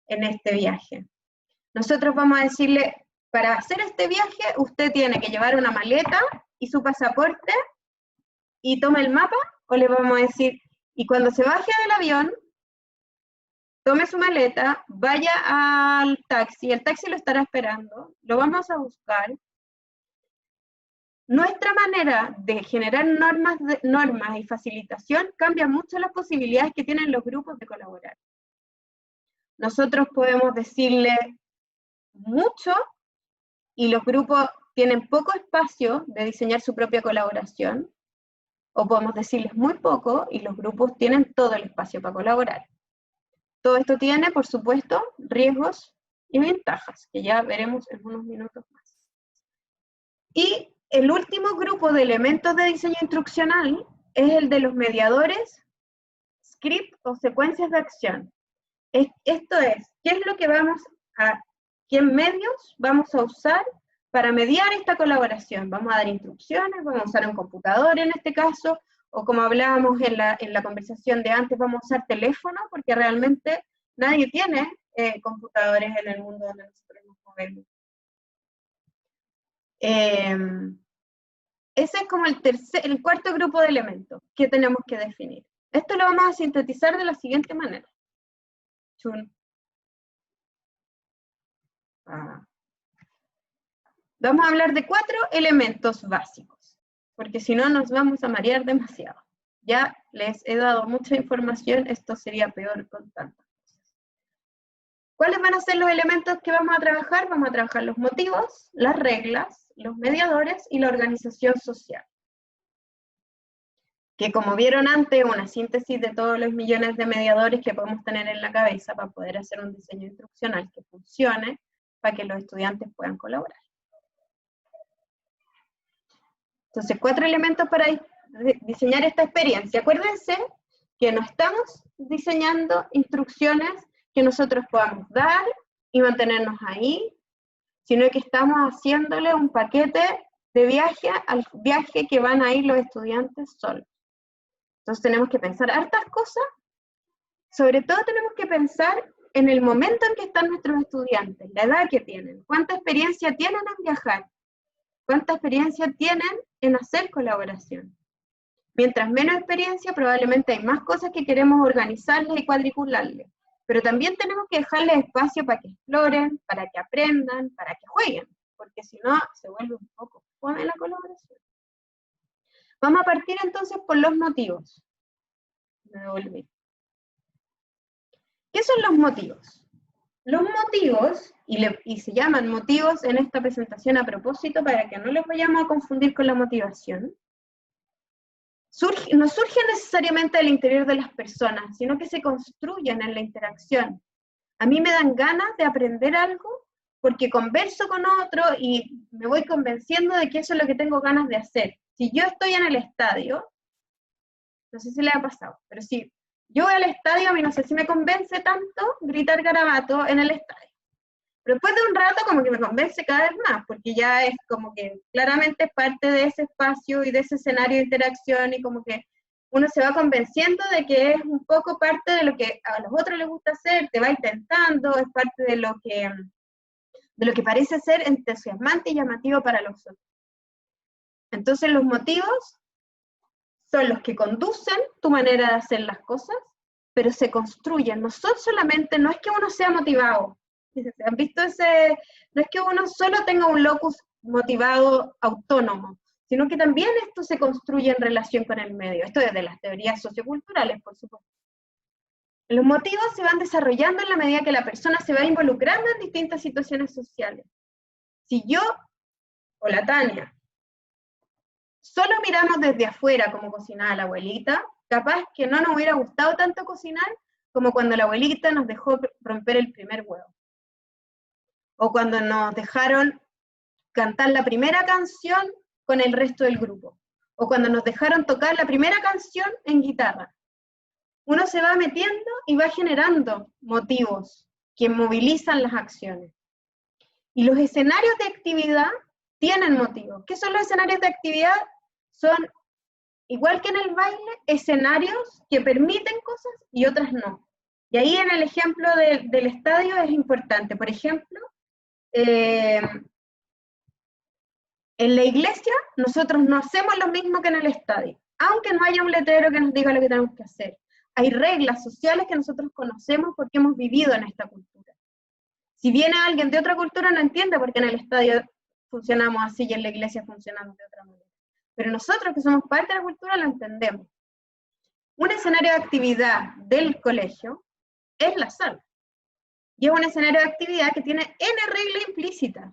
en este viaje? Nosotros vamos a decirle, para hacer este viaje, usted tiene que llevar una maleta y su pasaporte, y toma el mapa, o le vamos a decir, y cuando se baje del avión, tome su maleta, vaya al taxi, el taxi lo estará esperando, lo vamos a buscar. Nuestra manera de generar normas y facilitación cambia mucho las posibilidades que tienen los grupos de colaborar. Nosotros podemos decirle mucho y los grupos tienen poco espacio de diseñar su propia colaboración, o podemos decirles muy poco y los grupos tienen todo el espacio para colaborar. Todo esto tiene, por supuesto, riesgos y ventajas, que ya veremos en unos minutos más. Y el último grupo de elementos de diseño instruccional es el de los mediadores, script o secuencias de acción. Esto es, ¿qué medios vamos a usar para mediar esta colaboración? Vamos a dar instrucciones, vamos a usar un computador en este caso, o como hablábamos en la conversación de antes, vamos a usar teléfono, porque realmente nadie tiene computadores en el mundo donde nosotros nos movemos. Ese es como el cuarto grupo de elementos que tenemos que definir. Esto lo vamos a sintetizar de la siguiente manera. Vamos a hablar de 4 elementos básicos, porque si no nos vamos a marear demasiado. Ya les he dado mucha información, esto sería peor con tantas cosas. ¿Cuáles van a ser los elementos que vamos a trabajar? Vamos a trabajar los motivos, las reglas, los mediadores y la organización social. Que como vieron antes, una síntesis de todos los millones de mediadores que podemos tener en la cabeza para poder hacer un diseño instruccional que funcione, para que los estudiantes puedan colaborar. Entonces, 4 elementos para diseñar esta experiencia. Acuérdense que no estamos diseñando instrucciones que nosotros podamos dar y mantenernos ahí, sino que estamos haciéndole un paquete de viaje al viaje que van a ir los estudiantes solos. Entonces tenemos que pensar hartas cosas, sobre todo tenemos que pensar en el momento en que están nuestros estudiantes, la edad que tienen, cuánta experiencia tienen en viajar, cuánta experiencia tienen en hacer colaboración. Mientras menos experiencia, probablemente hay más cosas que queremos organizarles y cuadricularles, pero también tenemos que dejarles espacio para que exploren, para que aprendan, para que jueguen, porque si no, se vuelve un poco fome la colaboración. Vamos a partir entonces por los motivos. Me devolví. ¿Qué son los motivos? Los motivos, y se llaman motivos en esta presentación a propósito para que no los vayamos a confundir con la motivación, no surgen necesariamente del interior de las personas, sino que se construyen en la interacción. A mí me dan ganas de aprender algo porque converso con otro y me voy convenciendo de que eso es lo que tengo ganas de hacer. Si yo estoy en el estadio, no sé si le ha pasado, pero si yo voy al estadio, a mí no sé si me convence tanto gritar garabato en el estadio. Pero después de un rato como que me convence cada vez más, porque ya es como que claramente es parte de ese espacio y de ese escenario de interacción y como que uno se va convenciendo de que es un poco parte de lo que a los otros les gusta hacer, te va intentando, es parte de lo que parece ser entusiasmante y llamativo para los otros. Entonces los motivos son los que conducen tu manera de hacer las cosas, pero se construyen. No son solamente, no es que uno sea motivado. ¿Han visto ese? No es que uno solo tenga un locus motivado autónomo, sino que también esto se construye en relación con el medio. Esto es de las teorías socioculturales, por supuesto. Los motivos se van desarrollando en la medida que la persona se va involucrando en distintas situaciones sociales. Si yo, o la Tania, solo miramos desde afuera cómo cocinaba la abuelita, capaz que no nos hubiera gustado tanto cocinar como cuando la abuelita nos dejó romper el primer huevo. O cuando nos dejaron cantar la primera canción con el resto del grupo. O cuando nos dejaron tocar la primera canción en guitarra. Uno se va metiendo y va generando motivos que movilizan las acciones. Y los escenarios de actividad tienen motivos. ¿Qué son los escenarios de actividad? Son, igual que en el baile, escenarios que permiten cosas y otras no. Y ahí en el ejemplo del estadio es importante. Por ejemplo, en la iglesia nosotros no hacemos lo mismo que en el estadio, aunque no haya un letrero que nos diga lo que tenemos que hacer. Hay reglas sociales que nosotros conocemos porque hemos vivido en esta cultura. Si viene alguien de otra cultura no entiende por qué en el estadio funcionamos así y en la iglesia funcionamos de otra manera. Pero nosotros que somos parte de la cultura lo entendemos. Un escenario de actividad del colegio es la sala. Y es un escenario de actividad que tiene N reglas implícitas,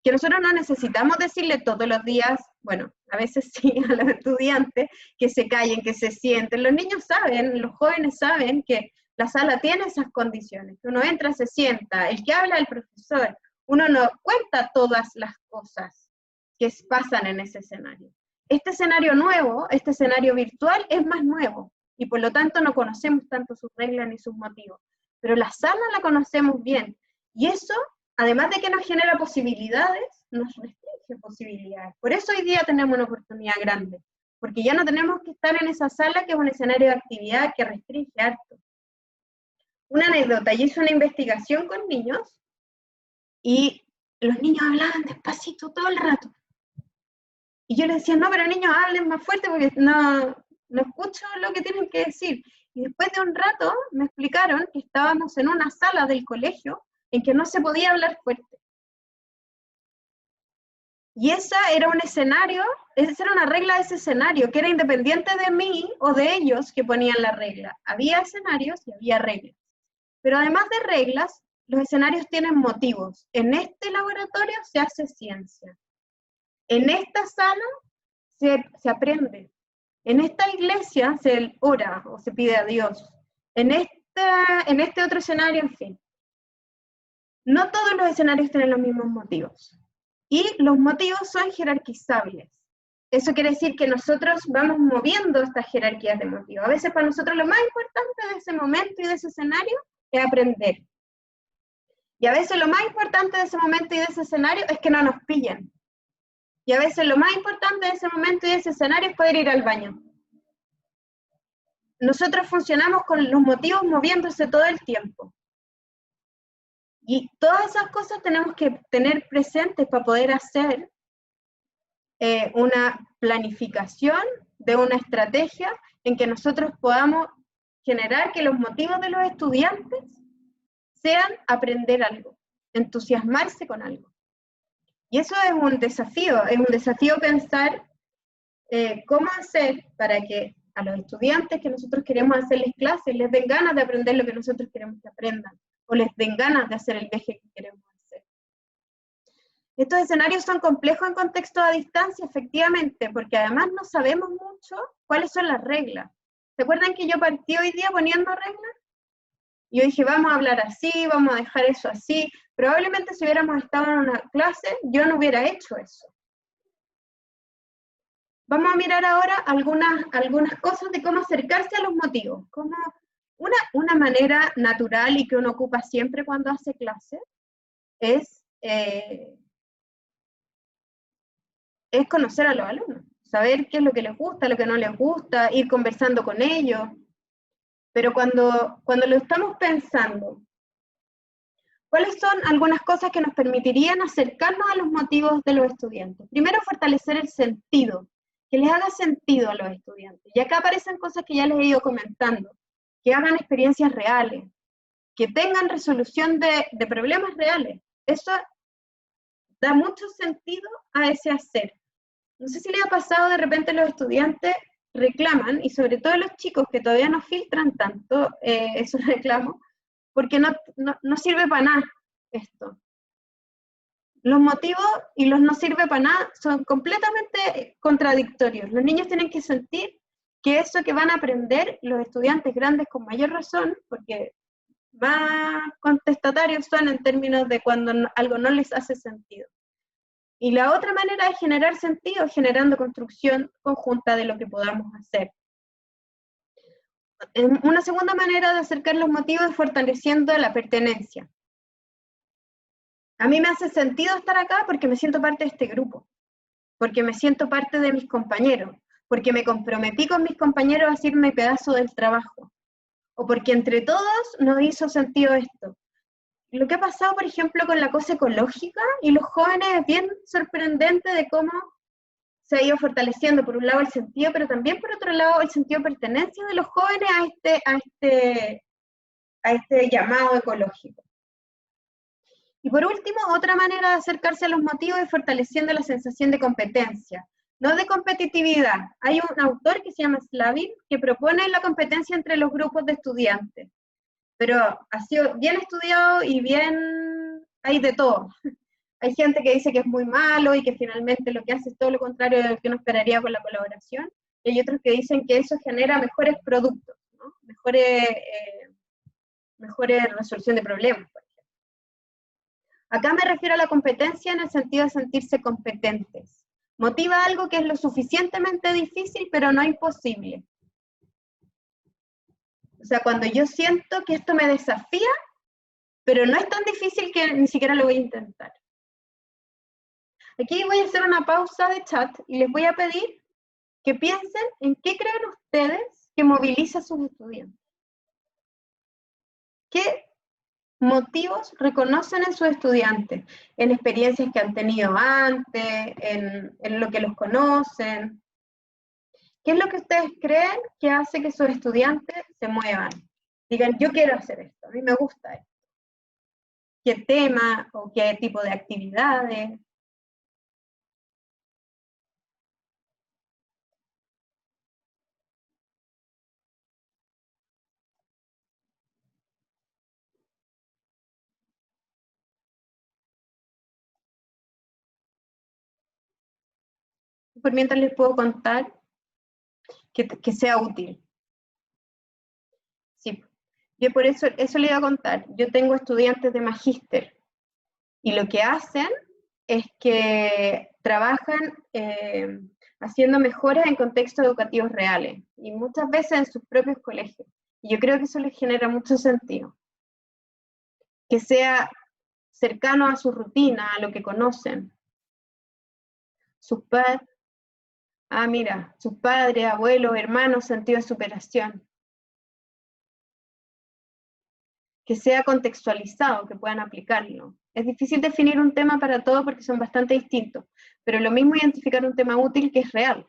que nosotros no necesitamos decirle todos los días, bueno, a veces sí a los estudiantes, que se callen, que se sienten. Los niños saben, los jóvenes saben que la sala tiene esas condiciones. Uno entra, se sienta, el que habla es el profesor. Uno no cuenta todas las cosas que pasan en ese escenario. Este escenario nuevo, este escenario virtual es más nuevo, y por lo tanto no conocemos tanto sus reglas ni sus motivos. Pero la sala la conocemos bien, y eso, además de que nos genera posibilidades, nos restringe posibilidades. Por eso hoy día tenemos una oportunidad grande, porque ya no tenemos que estar en esa sala que es un escenario de actividad que restringe harto. Una anécdota, yo hice una investigación con niños, y los niños hablaban despacito todo el rato. Y yo les decía, no, pero niños, hablen más fuerte porque no escucho lo que tienen que decir. Y después de un rato me explicaron que estábamos en una sala del colegio en que no se podía hablar fuerte. Y esa era un escenario, esa era una regla de ese escenario, que era independiente de mí o de ellos que ponían la regla. Había escenarios y había reglas. Pero además de reglas, los escenarios tienen motivos. En este laboratorio se hace ciencia. En esta sala se aprende. En esta iglesia se ora o se pide a Dios. En este otro escenario, en fin. No todos los escenarios tienen los mismos motivos. Y los motivos son jerarquizables. Eso quiere decir que nosotros vamos moviendo estas jerarquías de motivos. A veces para nosotros lo más importante de ese momento y de ese escenario es aprender. Y a veces lo más importante de ese momento y de ese escenario es que no nos pillen. Y a veces lo más importante de ese momento y de ese escenario es poder ir al baño. Nosotros funcionamos con los motivos moviéndose todo el tiempo. Y todas esas cosas tenemos que tener presentes para poder hacer una planificación de una estrategia en que nosotros podamos generar que los motivos de los estudiantes sean aprender algo, entusiasmarse con algo. Y eso es un desafío pensar cómo hacer para que a los estudiantes que nosotros queremos hacerles clases les den ganas de aprender lo que nosotros queremos que aprendan, o les den ganas de hacer el viaje que queremos hacer. Estos escenarios son complejos en contexto a distancia, efectivamente, porque además no sabemos mucho cuáles son las reglas. ¿Se acuerdan que yo partí hoy día poniendo reglas? Y yo dije, vamos a hablar así, vamos a dejar eso así. Probablemente si hubiéramos estado en una clase, yo no hubiera hecho eso. Vamos a mirar ahora algunas cosas de cómo acercarse a los motivos. Como una manera natural y que uno ocupa siempre cuando hace clase es conocer a los alumnos, saber qué es lo que les gusta, lo que no les gusta, ir conversando con ellos. Pero cuando lo estamos pensando, ¿cuáles son algunas cosas que nos permitirían acercarnos a los motivos de los estudiantes? Primero, fortalecer el sentido, que les haga sentido a los estudiantes. Y acá aparecen cosas que ya les he ido comentando, que hagan experiencias reales, que tengan resolución de problemas reales. Eso da mucho sentido a ese hacer. No sé si les ha pasado, de repente los estudiantes reclaman, y sobre todo los chicos que todavía no filtran tanto esos reclamos, porque no sirve para nada esto. Los motivos y los no sirve para nada son completamente contradictorios. Los niños tienen que sentir que eso que van a aprender, los estudiantes grandes con mayor razón, porque más contestatarios son en términos de cuando algo no les hace sentido. Y la otra manera de generar sentido es generando construcción conjunta de lo que podamos hacer. Una segunda manera de acercar los motivos es fortaleciendo la pertenencia. A mí me hace sentido estar acá porque me siento parte de este grupo, porque me siento parte de mis compañeros, porque me comprometí con mis compañeros a hacerme pedazo del trabajo, o porque entre todos nos hizo sentido esto. Lo que ha pasado, por ejemplo, con la cosa ecológica y los jóvenes es bien sorprendente de cómo se ha ido fortaleciendo, por un lado, el sentido, pero también, por otro lado, el sentido de pertenencia de los jóvenes a este llamado ecológico. Y por último, otra manera de acercarse a los motivos es fortaleciendo la sensación de competencia, no de competitividad. Hay un autor que se llama Slavin que propone la competencia entre los grupos de estudiantes, pero ha sido bien estudiado y bien, hay de todo. Hay gente que dice que es muy malo y que finalmente lo que hace es todo lo contrario de lo que uno esperaría con la colaboración, y hay otros que dicen que eso genera mejores productos, ¿no? mejores resolución de problemas. Acá me refiero a la competencia en el sentido de sentirse competentes. Motiva algo que es lo suficientemente difícil, pero no imposible. O sea, cuando yo siento que esto me desafía, pero no es tan difícil que ni siquiera lo voy a intentar. Aquí voy a hacer una pausa de chat y les voy a pedir que piensen en qué creen ustedes que moviliza a sus estudiantes. ¿Qué motivos reconocen en sus estudiantes? En experiencias que han tenido antes, en lo que los conocen. ¿Qué es lo que ustedes creen que hace que sus estudiantes se muevan? Digan, yo quiero hacer esto, a mí me gusta esto. ¿Qué tema o qué tipo de actividades? Por mientras les puedo contar que sea útil. Sí, yo por eso le iba a contar. Yo tengo estudiantes de magíster y lo que hacen es que trabajan haciendo mejoras en contextos educativos reales y muchas veces en sus propios colegios. Y yo creo que eso les genera mucho sentido. Que sea cercano a su rutina, a lo que conocen. Sus padres, mira, sus padres, abuelos, hermanos, sentido de superación. Que sea contextualizado, que puedan aplicarlo. Es difícil definir un tema para todo porque son bastante distintos, pero lo mismo identificar un tema útil que es real.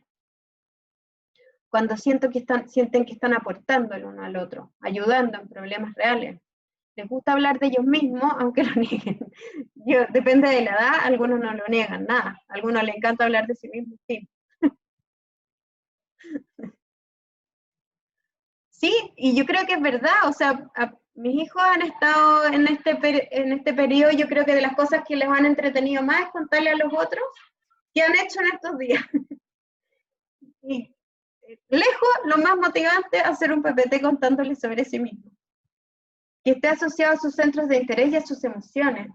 Cuando sienten que están aportando el uno al otro, ayudando en problemas reales. Les gusta hablar de ellos mismos, aunque lo nieguen. Depende de la edad, algunos no lo niegan, nada. A algunos les encanta hablar de sí mismos, sí. Sí, y yo creo que es verdad, o sea, mis hijos han estado en este periodo, yo creo que de las cosas que les han entretenido más es contarle a los otros qué han hecho en estos días. Y lejos, lo más motivante es hacer un PPT contándoles sobre sí mismo. Que esté asociado a sus centros de interés y a sus emociones.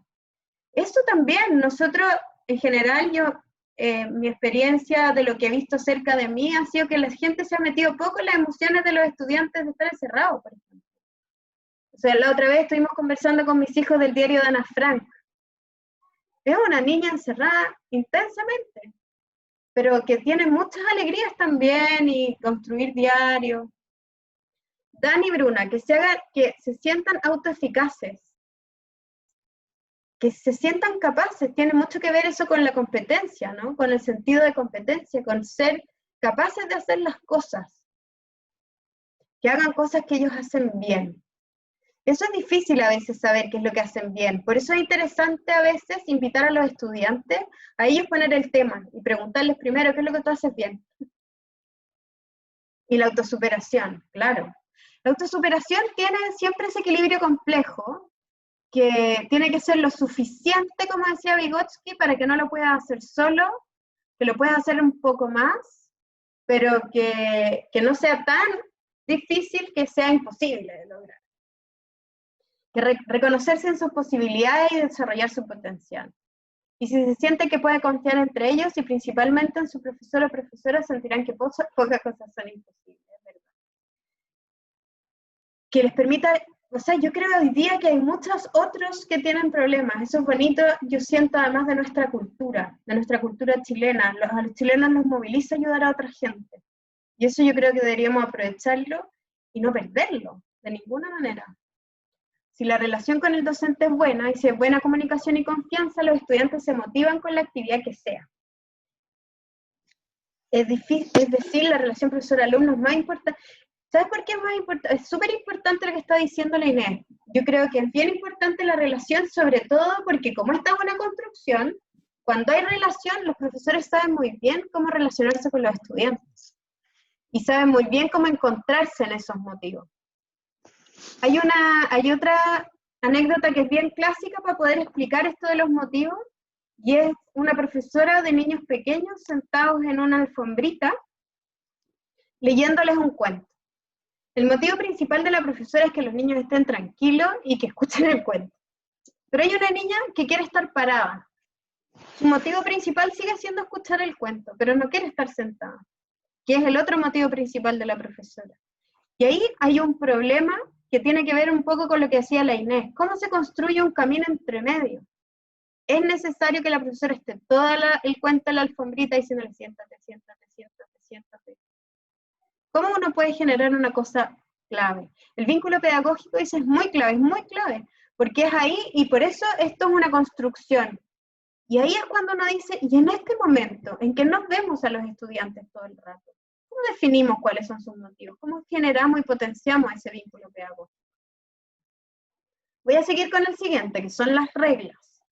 Eso también, nosotros, en general, mi experiencia de lo que he visto cerca de mí ha sido que la gente se ha metido poco en las emociones de los estudiantes de estar encerrados, por ejemplo. O sea, la otra vez estuvimos conversando con mis hijos del diario de Ana Frank. Es una niña encerrada intensamente, pero que tiene muchas alegrías también y construir diario. Dani y Bruna, que se sientan autoeficaces, que se sientan capaces, tiene mucho que ver eso con la competencia, ¿no? Con el sentido de competencia, con ser capaces de hacer las cosas, que hagan cosas que ellos hacen bien. Eso es difícil a veces saber qué es lo que hacen bien, por eso es interesante a veces invitar a los estudiantes a ellos poner el tema y preguntarles primero qué es lo que tú haces bien. Y la autosuperación, claro. La autosuperación tiene siempre ese equilibrio complejo, que tiene que ser lo suficiente, como decía Vygotsky, para que no lo puedas hacer solo, que lo puedas hacer un poco más, pero que no sea tan difícil que sea imposible de lograr. Que reconocerse en sus posibilidades y desarrollar su potencial. Y si se siente que puede confiar entre ellos y principalmente en su profesor o profesora, sentirán que pocas cosas son imposibles, ¿verdad? Que les permita, o sea, yo creo hoy día que hay muchos otros que tienen problemas. Eso es bonito, yo siento, además de nuestra cultura chilena. A los chilenos nos moviliza ayudar a otra gente. Y eso yo creo que deberíamos aprovecharlo y no perderlo, de ninguna manera. Si la relación con el docente es buena, y si hay buena comunicación y confianza, los estudiantes se motivan con la actividad que sea. Es decir, la relación profesor-alumno es más importante. ¿Sabes por qué es más importante? Es súper importante lo que está diciendo la Inés. Yo creo que es bien importante la relación, sobre todo porque como esta es una construcción, cuando hay relación, los profesores saben muy bien cómo relacionarse con los estudiantes. Y saben muy bien cómo encontrarse en esos motivos. Hay otra anécdota que es bien clásica para poder explicar esto de los motivos, y es una profesora de niños pequeños sentados en una alfombrita, leyéndoles un cuento. El motivo principal de la profesora es que los niños estén tranquilos y que escuchen el cuento. Pero hay una niña que quiere estar parada. Su motivo principal sigue siendo escuchar el cuento, pero no quiere estar sentada, que es el otro motivo principal de la profesora. Y ahí hay un problema que tiene que ver un poco con lo que decía la Inés. ¿Cómo se construye un camino entre medio? Es necesario que la profesora esté todo el cuento en la alfombrita diciéndole siéntate, siéntate, siéntate, siéntate. ¿Cómo uno puede generar una cosa clave? El vínculo pedagógico, dice, es muy clave, porque es ahí, y por eso esto es una construcción. Y ahí es cuando uno dice, y en este momento, en que nos vemos a los estudiantes todo el rato, ¿cómo definimos cuáles son sus motivos? ¿Cómo generamos y potenciamos ese vínculo pedagógico? Voy a seguir con el siguiente, que son las reglas.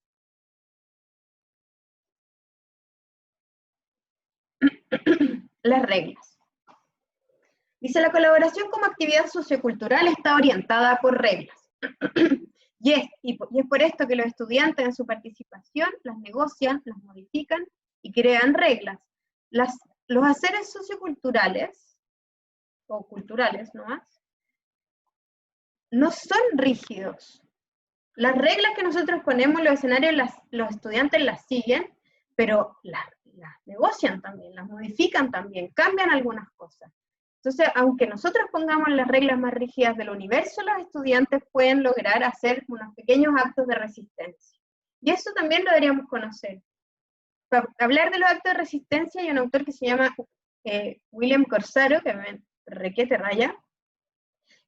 Las reglas. Dice, la colaboración como actividad sociocultural está orientada por reglas. Y es por esto que los estudiantes en su participación las negocian, las modifican y crean reglas. Los haceres socioculturales, o culturales nomás, no son rígidos. Las reglas que nosotros ponemos en los escenarios, los estudiantes las siguen, pero las negocian también, las modifican también, cambian algunas cosas. Entonces, aunque nosotros pongamos las reglas más rígidas del universo, los estudiantes pueden lograr hacer unos pequeños actos de resistencia. Y eso también lo deberíamos conocer. Para hablar de los actos de resistencia, hay un autor que se llama William Corsaro, que me requete raya,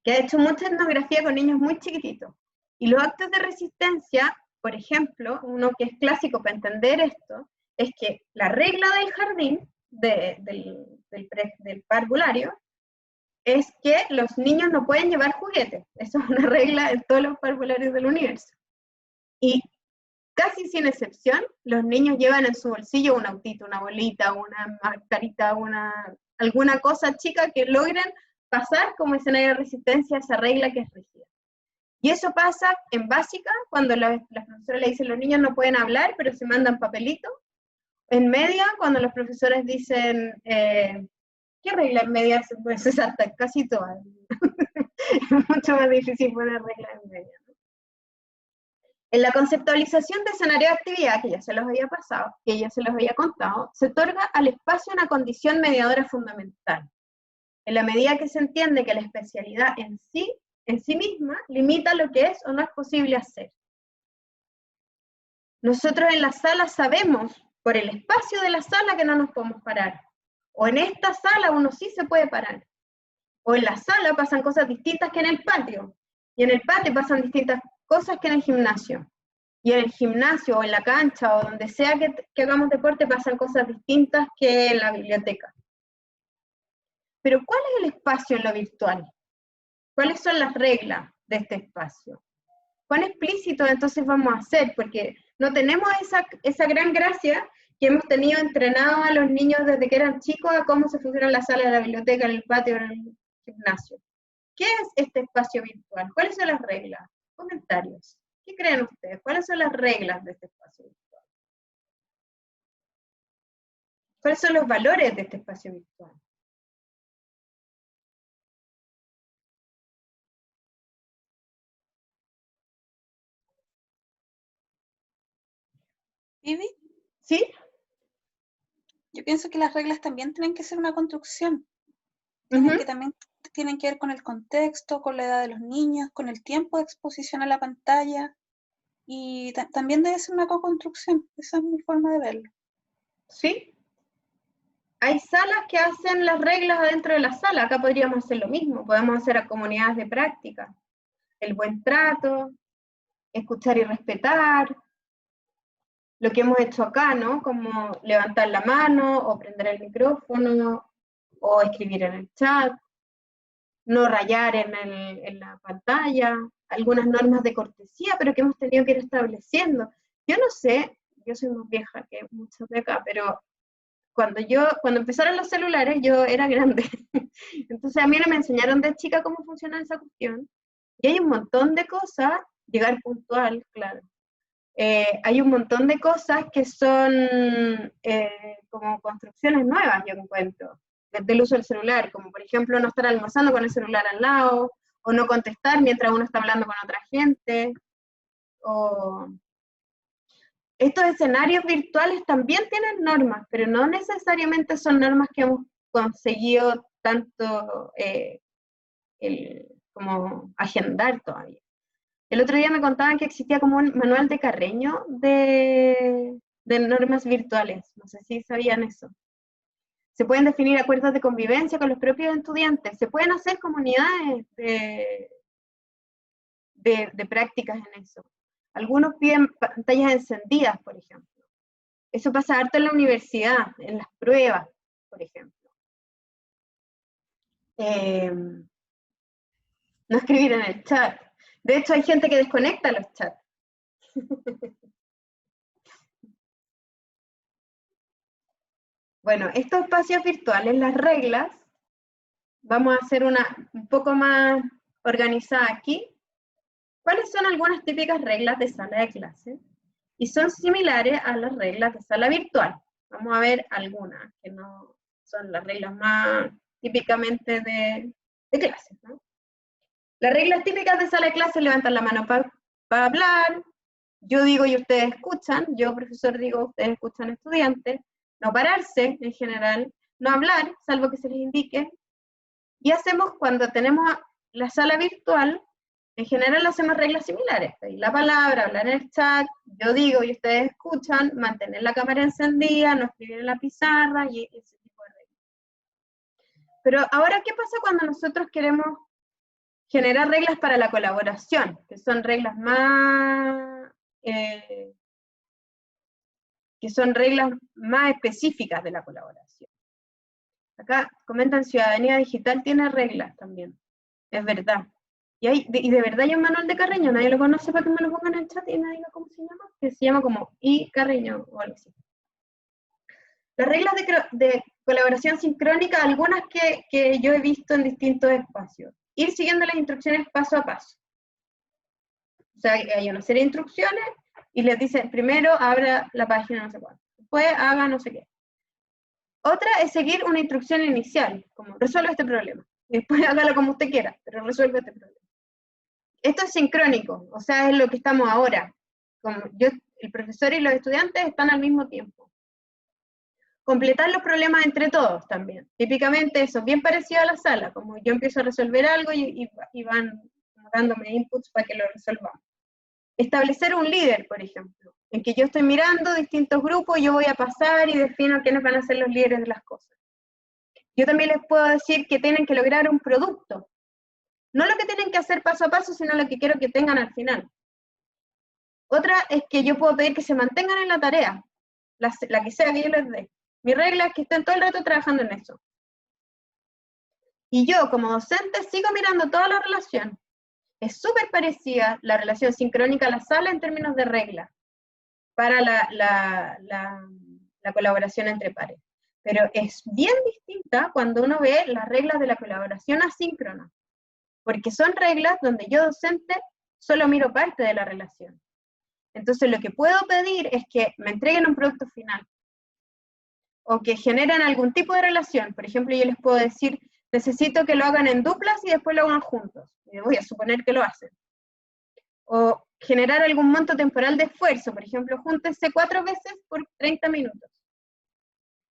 que ha hecho mucha etnografía con niños muy chiquititos. Y los actos de resistencia, por ejemplo, uno que es clásico para entender esto, es que la regla del jardín, del parvulario, es que los niños no pueden llevar juguetes. Eso es una regla en todos los parvularios del universo. Y casi sin excepción, los niños llevan en su bolsillo un autito, una bolita, una mascarita, alguna cosa chica que logren pasar como escenario de resistencia a esa regla que es rígida. Y eso pasa en básica, cuando la profesora le dice los niños no pueden hablar, pero se mandan papelitos. En media, cuando los profesores dicen, ¿qué regla en media? Pues se saltan casi todas. Es mucho más difícil poner reglas en media, ¿no? En la conceptualización de escenario de actividad, que ya se los había pasado, que ya se los había contado, se otorga al espacio una condición mediadora fundamental. En la medida que se entiende que la especialidad en sí misma limita lo que es o no es posible hacer. Nosotros en la sala sabemos, por el espacio de la sala, que no nos podemos parar. O en esta sala uno sí se puede parar. O en la sala pasan cosas distintas que en el patio. Y en el patio pasan distintas cosas que en el gimnasio. Y en el gimnasio, o en la cancha, o donde sea que hagamos deporte, pasan cosas distintas que en la biblioteca. Pero ¿cuál es el espacio en lo virtual? ¿Cuáles son las reglas de este espacio? ¿Cuán explícito entonces vamos a hacer? Porque no tenemos esa gran gracia que hemos tenido entrenado a los niños desde que eran chicos a cómo se funciona en la sala de la biblioteca, en el patio, en el gimnasio. ¿Qué es este espacio virtual? ¿Cuáles son las reglas? Comentarios. ¿Qué creen ustedes? ¿Cuáles son las reglas de este espacio virtual? ¿Cuáles son los valores de este espacio virtual? Vivi, ¿Sí? yo pienso que las reglas también tienen que ser una construcción. Ujú. También tienen que ver con el contexto, con la edad de los niños, con el tiempo de exposición a la pantalla. Y también debe ser una co-construcción. Esa es mi forma de verlo. ¿Sí? Hay salas que hacen las reglas adentro de la sala. Acá podríamos hacer lo mismo. Podemos hacer a comunidades de práctica. El buen trato, escuchar y respetar. Lo que hemos hecho acá, ¿no? Como levantar la mano, o prender el micrófono, o escribir en el chat, no rayar en la pantalla, algunas normas de cortesía, pero que hemos tenido que ir estableciendo. Yo no sé, yo soy más vieja que muchos de acá, pero cuando empezaron los celulares, yo era grande. Entonces a mí no me enseñaron de chica cómo funciona esa cuestión. Y hay un montón de cosas, llegar puntual, claro. Hay un montón de cosas que son como construcciones nuevas, yo encuentro, desde el uso del celular, como por ejemplo no estar almorzando con el celular al lado, o no contestar mientras uno está hablando con otra gente, o... Estos escenarios virtuales también tienen normas, pero no necesariamente son normas que hemos conseguido tanto como agendar todavía. El otro día me contaban que existía como un manual de Carreño de normas virtuales. No sé si sabían eso. Se pueden definir acuerdos de convivencia con los propios estudiantes. Se pueden hacer comunidades de prácticas en eso. Algunos piden pantallas encendidas, por ejemplo. Eso pasa harto en la universidad, en las pruebas, por ejemplo. No escribir en el chat. De hecho, hay gente que desconecta los chats. Bueno, estos espacios virtuales, las reglas, vamos a hacer una un poco más organizada aquí. ¿Cuáles son algunas típicas reglas de sala de clase? Y son similares a las reglas de sala virtual. Vamos a ver algunas que no son las reglas más típicamente de clase, ¿no? Las reglas típicas de sala de clase: levantan la mano para hablar, yo digo y ustedes escuchan, yo profesor digo, ustedes escuchan estudiantes, no pararse en general, no hablar, salvo que se les indique, y hacemos cuando tenemos la sala virtual, en general hacemos reglas similares, pedir la palabra, hablar en el chat, yo digo y ustedes escuchan, mantener la cámara encendida, no escribir en la pizarra y ese tipo de reglas. Pero ahora, ¿qué pasa cuando nosotros queremos generar reglas para la colaboración, que son reglas más específicas de la colaboración? Acá comentan, ciudadanía digital tiene reglas también, es verdad. Y de verdad hay un manual de Carreño, nadie lo conoce, para que me lo pongan en el chat y me diga cómo se llama, que se llama como I Carreño o algo así. Las reglas de colaboración sincrónica, algunas que yo he visto en distintos espacios. Ir siguiendo las instrucciones paso a paso. O sea, hay una serie de instrucciones y les dicen, primero abra la página no sé cuánto, después haga no sé qué. Otra es seguir una instrucción inicial, como resuelve este problema. Y después hágalo como usted quiera, pero resuelve este problema. Esto es sincrónico, o sea, es lo que estamos ahora. Como el profesor y los estudiantes están al mismo tiempo. Completar los problemas entre todos también. Típicamente eso, bien parecido a la sala, como yo empiezo a resolver algo y van dándome inputs para que lo resolvamos. Establecer un líder, por ejemplo, en que yo estoy mirando distintos grupos, yo voy a pasar y defino quiénes van a ser los líderes de las cosas. Yo también les puedo decir que tienen que lograr un producto. No lo que tienen que hacer paso a paso, sino lo que quiero que tengan al final. Otra es que yo puedo pedir que se mantengan en la tarea, la que sea que yo les dé. Mi regla es que estén todo el rato trabajando en eso. Y yo, como docente, sigo mirando toda la relación. Es súper parecida la relación sincrónica a la sala en términos de reglas para la colaboración entre pares. Pero es bien distinta cuando uno ve las reglas de la colaboración asíncrona, porque son reglas donde yo, docente, solo miro parte de la relación. Entonces lo que puedo pedir es que me entreguen un producto final, o que generen algún tipo de relación. Por ejemplo, yo les puedo decir, necesito que lo hagan en duplas y después lo hagan juntos. Y voy a suponer que lo hacen. O generar algún monto temporal de esfuerzo, por ejemplo, júntense 4 veces por 30 minutos.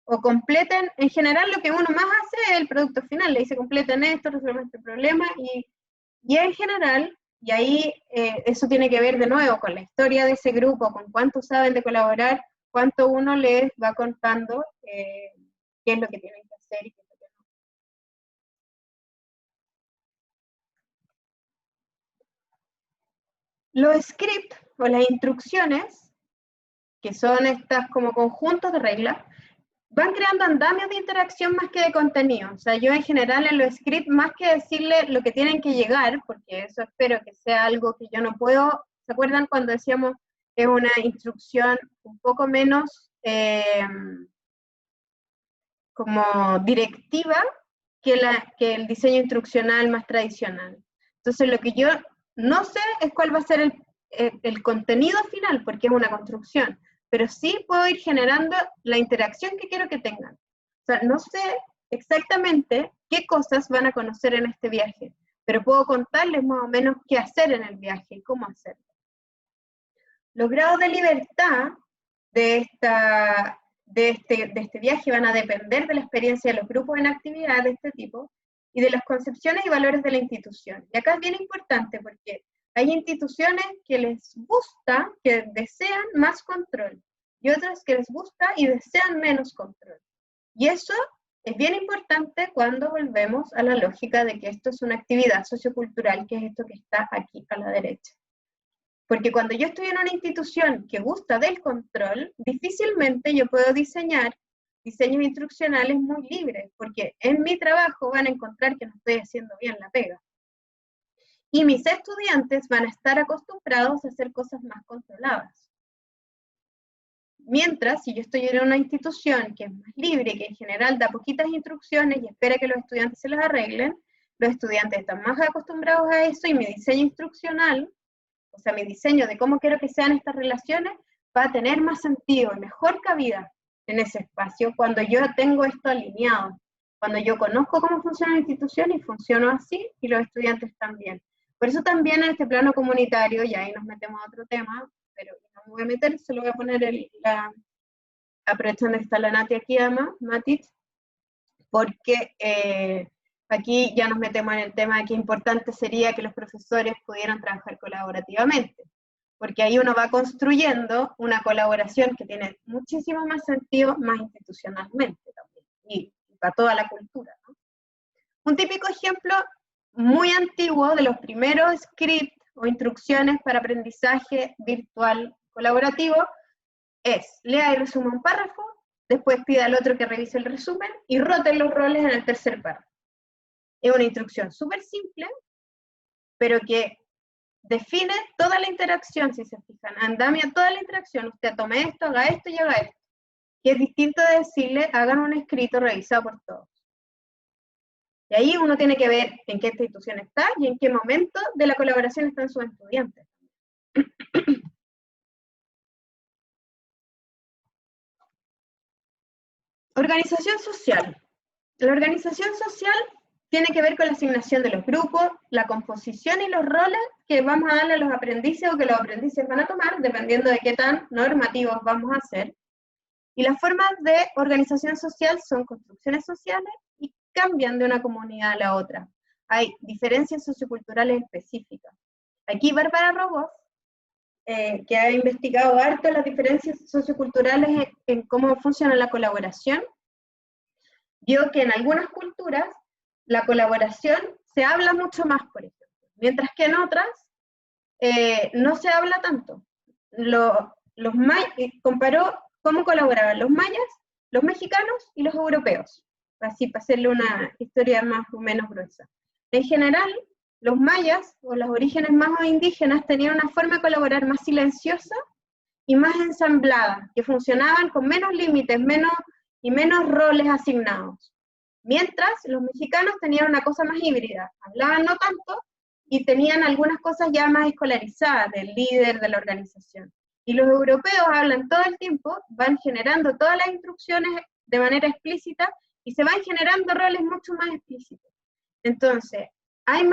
O completen, en general lo que uno más hace es el producto final, le dice completen esto, resuelvan este problema, y en general, y ahí eso tiene que ver de nuevo con la historia de ese grupo, con cuánto saben de colaborar, cuánto uno les va contando qué es lo que tienen que hacer y qué es lo que no. Los scripts o las instrucciones, que son estas como conjuntos de reglas, van creando andamios de interacción más que de contenido. O sea, yo en general en los scripts, más que decirle lo que tienen que llegar, porque eso espero que sea algo que yo no puedo, ¿se acuerdan cuando decíamos es una instrucción un poco menos como directiva que el diseño instruccional más tradicional? Entonces lo que yo no sé es cuál va a ser el contenido final, porque es una construcción, pero sí puedo ir generando la interacción que quiero que tengan. O sea, no sé exactamente qué cosas van a conocer en este viaje, pero puedo contarles más o menos qué hacer en el viaje y cómo hacerlo. Los grados de libertad de este viaje van a depender de la experiencia de los grupos en actividades de este tipo y de las concepciones y valores de la institución. Y acá es bien importante porque hay instituciones que les gusta, que desean más control, y otras que les gusta y desean menos control. Y eso es bien importante cuando volvemos a la lógica de que esto es una actividad sociocultural, que es esto que está aquí a la derecha. Porque cuando yo estoy en una institución que gusta del control, difícilmente yo puedo diseñar diseños instruccionales muy libres, porque en mi trabajo van a encontrar que no estoy haciendo bien la pega. Y mis estudiantes van a estar acostumbrados a hacer cosas más controladas. Mientras, si yo estoy en una institución que es más libre, que en general da poquitas instrucciones y espera que los estudiantes se las arreglen, los estudiantes están más acostumbrados a eso y mi diseño instruccional, o sea, mi diseño de cómo quiero que sean estas relaciones, va a tener más sentido y mejor cabida en ese espacio cuando yo tengo esto alineado, cuando yo conozco cómo funciona la institución y funciono así, y los estudiantes también. Por eso también en este plano comunitario, y ahí nos metemos a otro tema, pero no me voy a meter, solo voy a poner aprovechando que está la Nati aquí además, Matit, porque aquí ya nos metemos en el tema de qué importante sería que los profesores pudieran trabajar colaborativamente, porque ahí uno va construyendo una colaboración que tiene muchísimo más sentido, más institucionalmente también, y para toda la cultura, ¿no? Un típico ejemplo muy antiguo de los primeros scripts o instrucciones para aprendizaje virtual colaborativo es: lea y resuma un párrafo, después pida al otro que revise el resumen y roten los roles en el tercer párrafo. Es una instrucción súper simple, pero que define toda la interacción, si se fijan, andamia toda la interacción, usted tome esto, haga esto y haga esto. Que es distinto de decirle, hagan un escrito revisado por todos. Y ahí uno tiene que ver en qué institución está y en qué momento de la colaboración están sus estudiantes. Organización social. La organización social tiene que ver con la asignación de los grupos, la composición y los roles que vamos a darle a los aprendices o que los aprendices van a tomar, dependiendo de qué tan normativos vamos a hacer. Y las formas de organización social son construcciones sociales y cambian de una comunidad a la otra. Hay diferencias socioculturales específicas. Aquí Bárbara Rogoff, que ha investigado harto las diferencias socioculturales en cómo funciona la colaboración, vio que en algunas culturas la colaboración se habla mucho más, por ejemplo, mientras que en otras no se habla tanto. Comparó cómo colaboraban los mayas, los mexicanos y los europeos, así para hacerle una historia más o menos gruesa. En general, los mayas, o los orígenes más indígenas, tenían una forma de colaborar más silenciosa y más ensamblada, que funcionaban con menos límites y menos roles asignados. Mientras los mexicanos tenían una cosa más híbrida, hablaban no tanto, y tenían algunas cosas ya más escolarizadas, del líder de la organización. Y los europeos hablan todo el tiempo, van generando todas las instrucciones de manera explícita y se van generando roles mucho más explícitos. Entonces, hay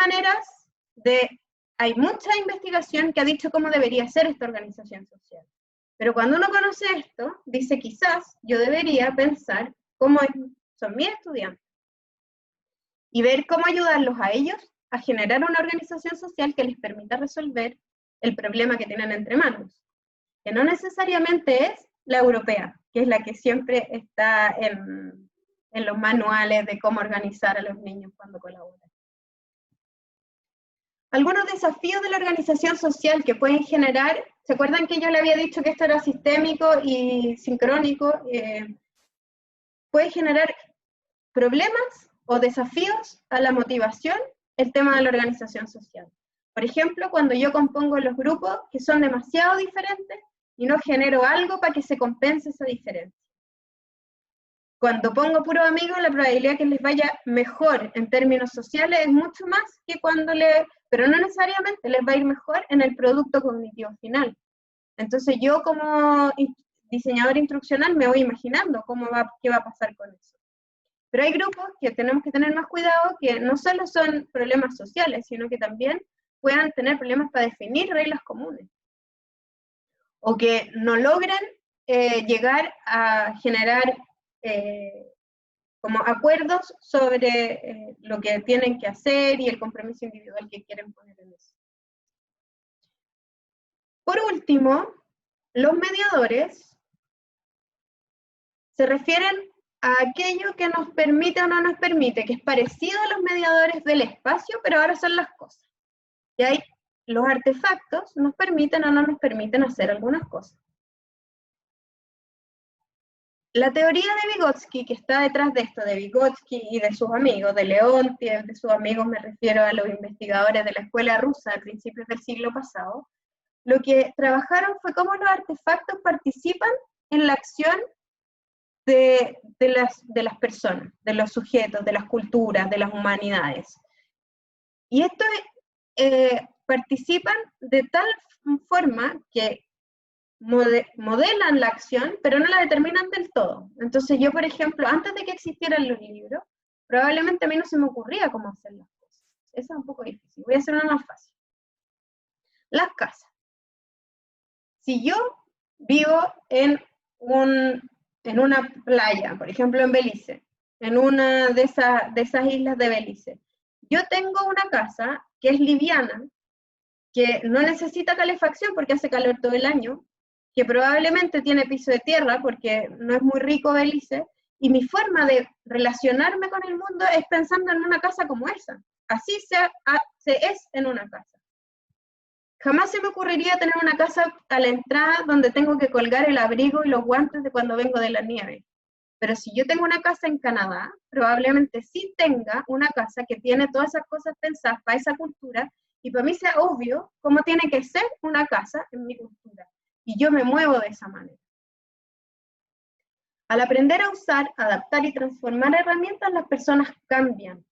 mucha investigación que ha dicho cómo debería ser esta organización social. Pero cuando uno conoce esto, dice quizás yo debería pensar cómo son mis estudiantes y ver cómo ayudarlos a ellos a generar una organización social que les permita resolver el problema que tienen entre manos, que no necesariamente es la europea, que es la que siempre está en los manuales de cómo organizar a los niños cuando colaboran. Algunos desafíos de la organización social que pueden generar, ¿se acuerdan que yo le había dicho que esto era sistémico y sincrónico? Puede generar problemas o desafíos a la motivación el tema de la organización social. Por ejemplo, cuando yo compongo los grupos que son demasiado diferentes y no genero algo para que se compense esa diferencia. Cuando pongo puros amigos, la probabilidad que les vaya mejor en términos sociales es mucho más que cuando pero no necesariamente les va a ir mejor en el producto cognitivo final. Entonces yo como diseñador instruccional me voy imaginando qué va a pasar con eso. Pero hay grupos que tenemos que tener más cuidado, que no solo son problemas sociales, sino que también puedan tener problemas para definir reglas comunes. O que no logran llegar a generar como acuerdos sobre lo que tienen que hacer y el compromiso individual que quieren poner en eso. Por último, los mediadores se refieren a aquello que nos permite o no nos permite, que es parecido a los mediadores del espacio, pero ahora son las cosas. Y ahí los artefactos nos permiten o no nos permiten hacer algunas cosas. La teoría de Vygotsky, que está detrás de esto, de Vygotsky y de sus amigos, de Leontief, de sus amigos me refiero a los investigadores de la escuela rusa a principios del siglo pasado, lo que trabajaron fue cómo los artefactos participan en la acción de las personas, de los sujetos, de las culturas, de las humanidades. Y esto participan de tal forma que modelan la acción, pero no la determinan del todo. Entonces yo, por ejemplo, antes de que existieran los libros, probablemente a mí no se me ocurría cómo hacer las cosas. Eso es un poco difícil. Voy a hacer una más fácil. Las casas. Si yo vivo en una playa, por ejemplo en Belice, en una de esas islas de Belice, yo tengo una casa que es liviana, que no necesita calefacción porque hace calor todo el año, que probablemente tiene piso de tierra porque no es muy rico Belice, y mi forma de relacionarme con el mundo es pensando en una casa como esa. Así se es en una casa. Jamás se me ocurriría tener una casa a la entrada donde tengo que colgar el abrigo y los guantes de cuando vengo de la nieve. Pero si yo tengo una casa en Canadá, probablemente sí tenga una casa que tiene todas esas cosas pensadas para esa cultura, y para mí sea obvio cómo tiene que ser una casa en mi cultura. Y yo me muevo de esa manera. Al aprender a usar, adaptar y transformar herramientas, las personas cambian.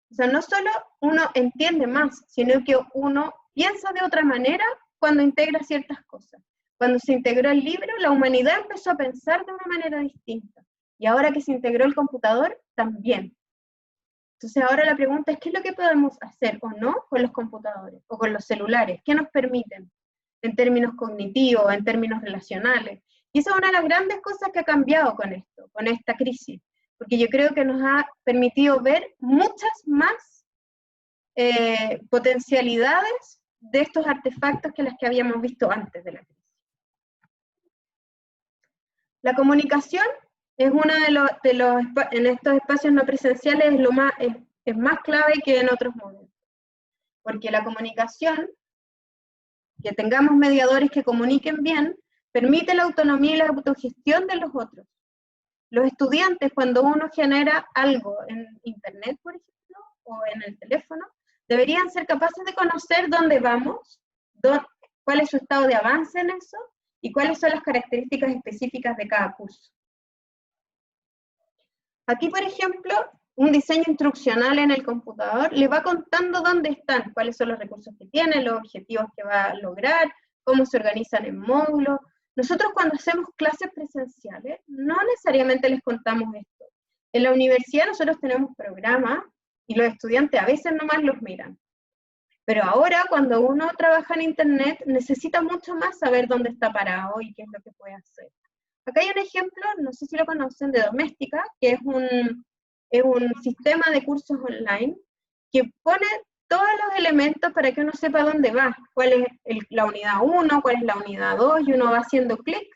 O sea, no solo uno entiende más, sino que uno piensa de otra manera cuando integra ciertas cosas. Cuando se integró el libro, la humanidad empezó a pensar de una manera distinta. Y ahora que se integró el computador, también. Entonces ahora la pregunta es, ¿qué es lo que podemos hacer o no con los computadores o con los celulares? ¿Qué nos permiten? En términos cognitivos, en términos relacionales. Y esa es una de las grandes cosas que ha cambiado con esto, con esta crisis. Porque yo creo que nos ha permitido ver muchas más potencialidades de estos artefactos que las que habíamos visto antes de la crisis. La comunicación es una en estos espacios no presenciales es más clave que en otros momentos. Porque la comunicación, que tengamos mediadores que comuniquen bien, permite la autonomía y la autogestión de los otros. Los estudiantes, cuando uno genera algo en internet, por ejemplo, o en el teléfono, deberían ser capaces de conocer dónde vamos, cuál es su estado de avance en eso, y cuáles son las características específicas de cada curso. Aquí, por ejemplo, un diseño instruccional en el computador le va contando dónde están, cuáles son los recursos que tiene, los objetivos que va a lograr, cómo se organizan en módulos. Nosotros cuando hacemos clases presenciales, no necesariamente les contamos esto. En la universidad nosotros tenemos programas y los estudiantes a veces nomás los miran. Pero ahora cuando uno trabaja en internet, necesita mucho más saber dónde está parado y qué es lo que puede hacer. Acá hay un ejemplo, no sé si lo conocen, de Doméstica, que es un sistema de cursos online que pone todos los elementos para que uno sepa dónde va, cuál es la unidad 1, cuál es la unidad 2, y uno va haciendo clic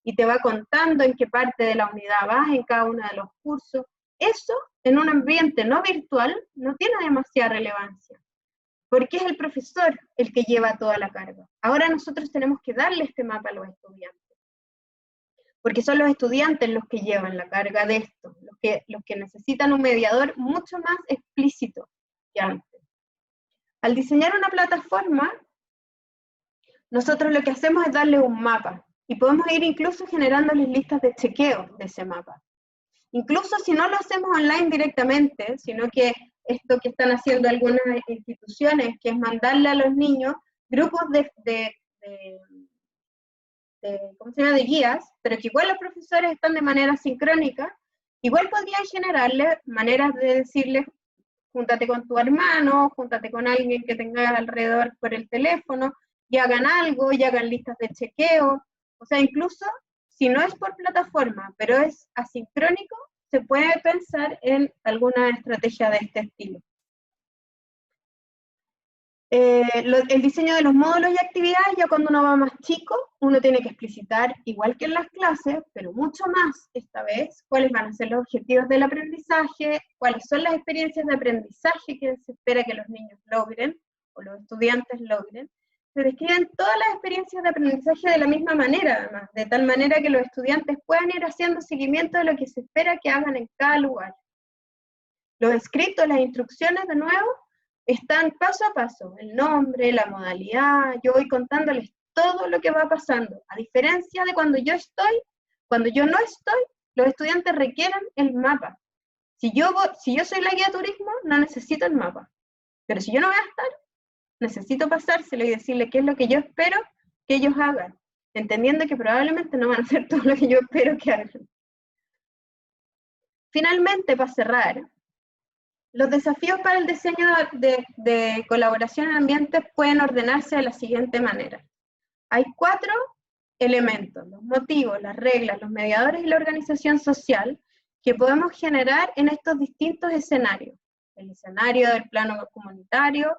y te va contando en qué parte de la unidad vas en cada uno de los cursos. Eso, en un ambiente no virtual, no tiene demasiada relevancia, porque es el profesor el que lleva toda la carga. Ahora nosotros tenemos que darle este mapa a los estudiantes, porque son los estudiantes los que llevan la carga de esto, los que necesitan un mediador mucho más explícito que antes. Al diseñar una plataforma, nosotros lo que hacemos es darle un mapa, y podemos ir incluso generándoles listas de chequeo de ese mapa. Incluso si no lo hacemos online directamente, sino que esto que están haciendo algunas instituciones, que es mandarle a los niños grupos ¿cómo se llama?, de guías, pero que igual los profesores están de manera sincrónica, igual podrían generarle maneras de decirles, júntate con tu hermano, júntate con alguien que tengas alrededor por el teléfono, y hagan algo, y hagan listas de chequeo. O sea, incluso si no es por plataforma, pero es asincrónico, se puede pensar en alguna estrategia de este estilo. El diseño de los módulos y actividades, ya cuando uno va más chico, uno tiene que explicitar, igual que en las clases, pero mucho más esta vez, cuáles van a ser los objetivos del aprendizaje, cuáles son las experiencias de aprendizaje que se espera que los niños logren, o los estudiantes logren. Se describen todas las experiencias de aprendizaje de la misma manera, además, de tal manera que los estudiantes puedan ir haciendo seguimiento de lo que se espera que hagan en cada lugar. Los escritos, las instrucciones, de nuevo, están paso a paso, el nombre, la modalidad, yo voy contándoles todo lo que va pasando, a diferencia de cuando yo no estoy, los estudiantes requieren el mapa. Si yo soy la guía de turismo, no necesito el mapa, pero si yo no voy a estar, necesito pasárselo y decirle qué es lo que yo espero que ellos hagan, entendiendo que probablemente no van a hacer todo lo que yo espero que hagan. Finalmente, para cerrar, los desafíos para el diseño de colaboración en ambientes pueden ordenarse de la siguiente manera. Hay 4 elementos: los motivos, las reglas, los mediadores y la organización social, que podemos generar en estos distintos escenarios. El escenario del plano comunitario,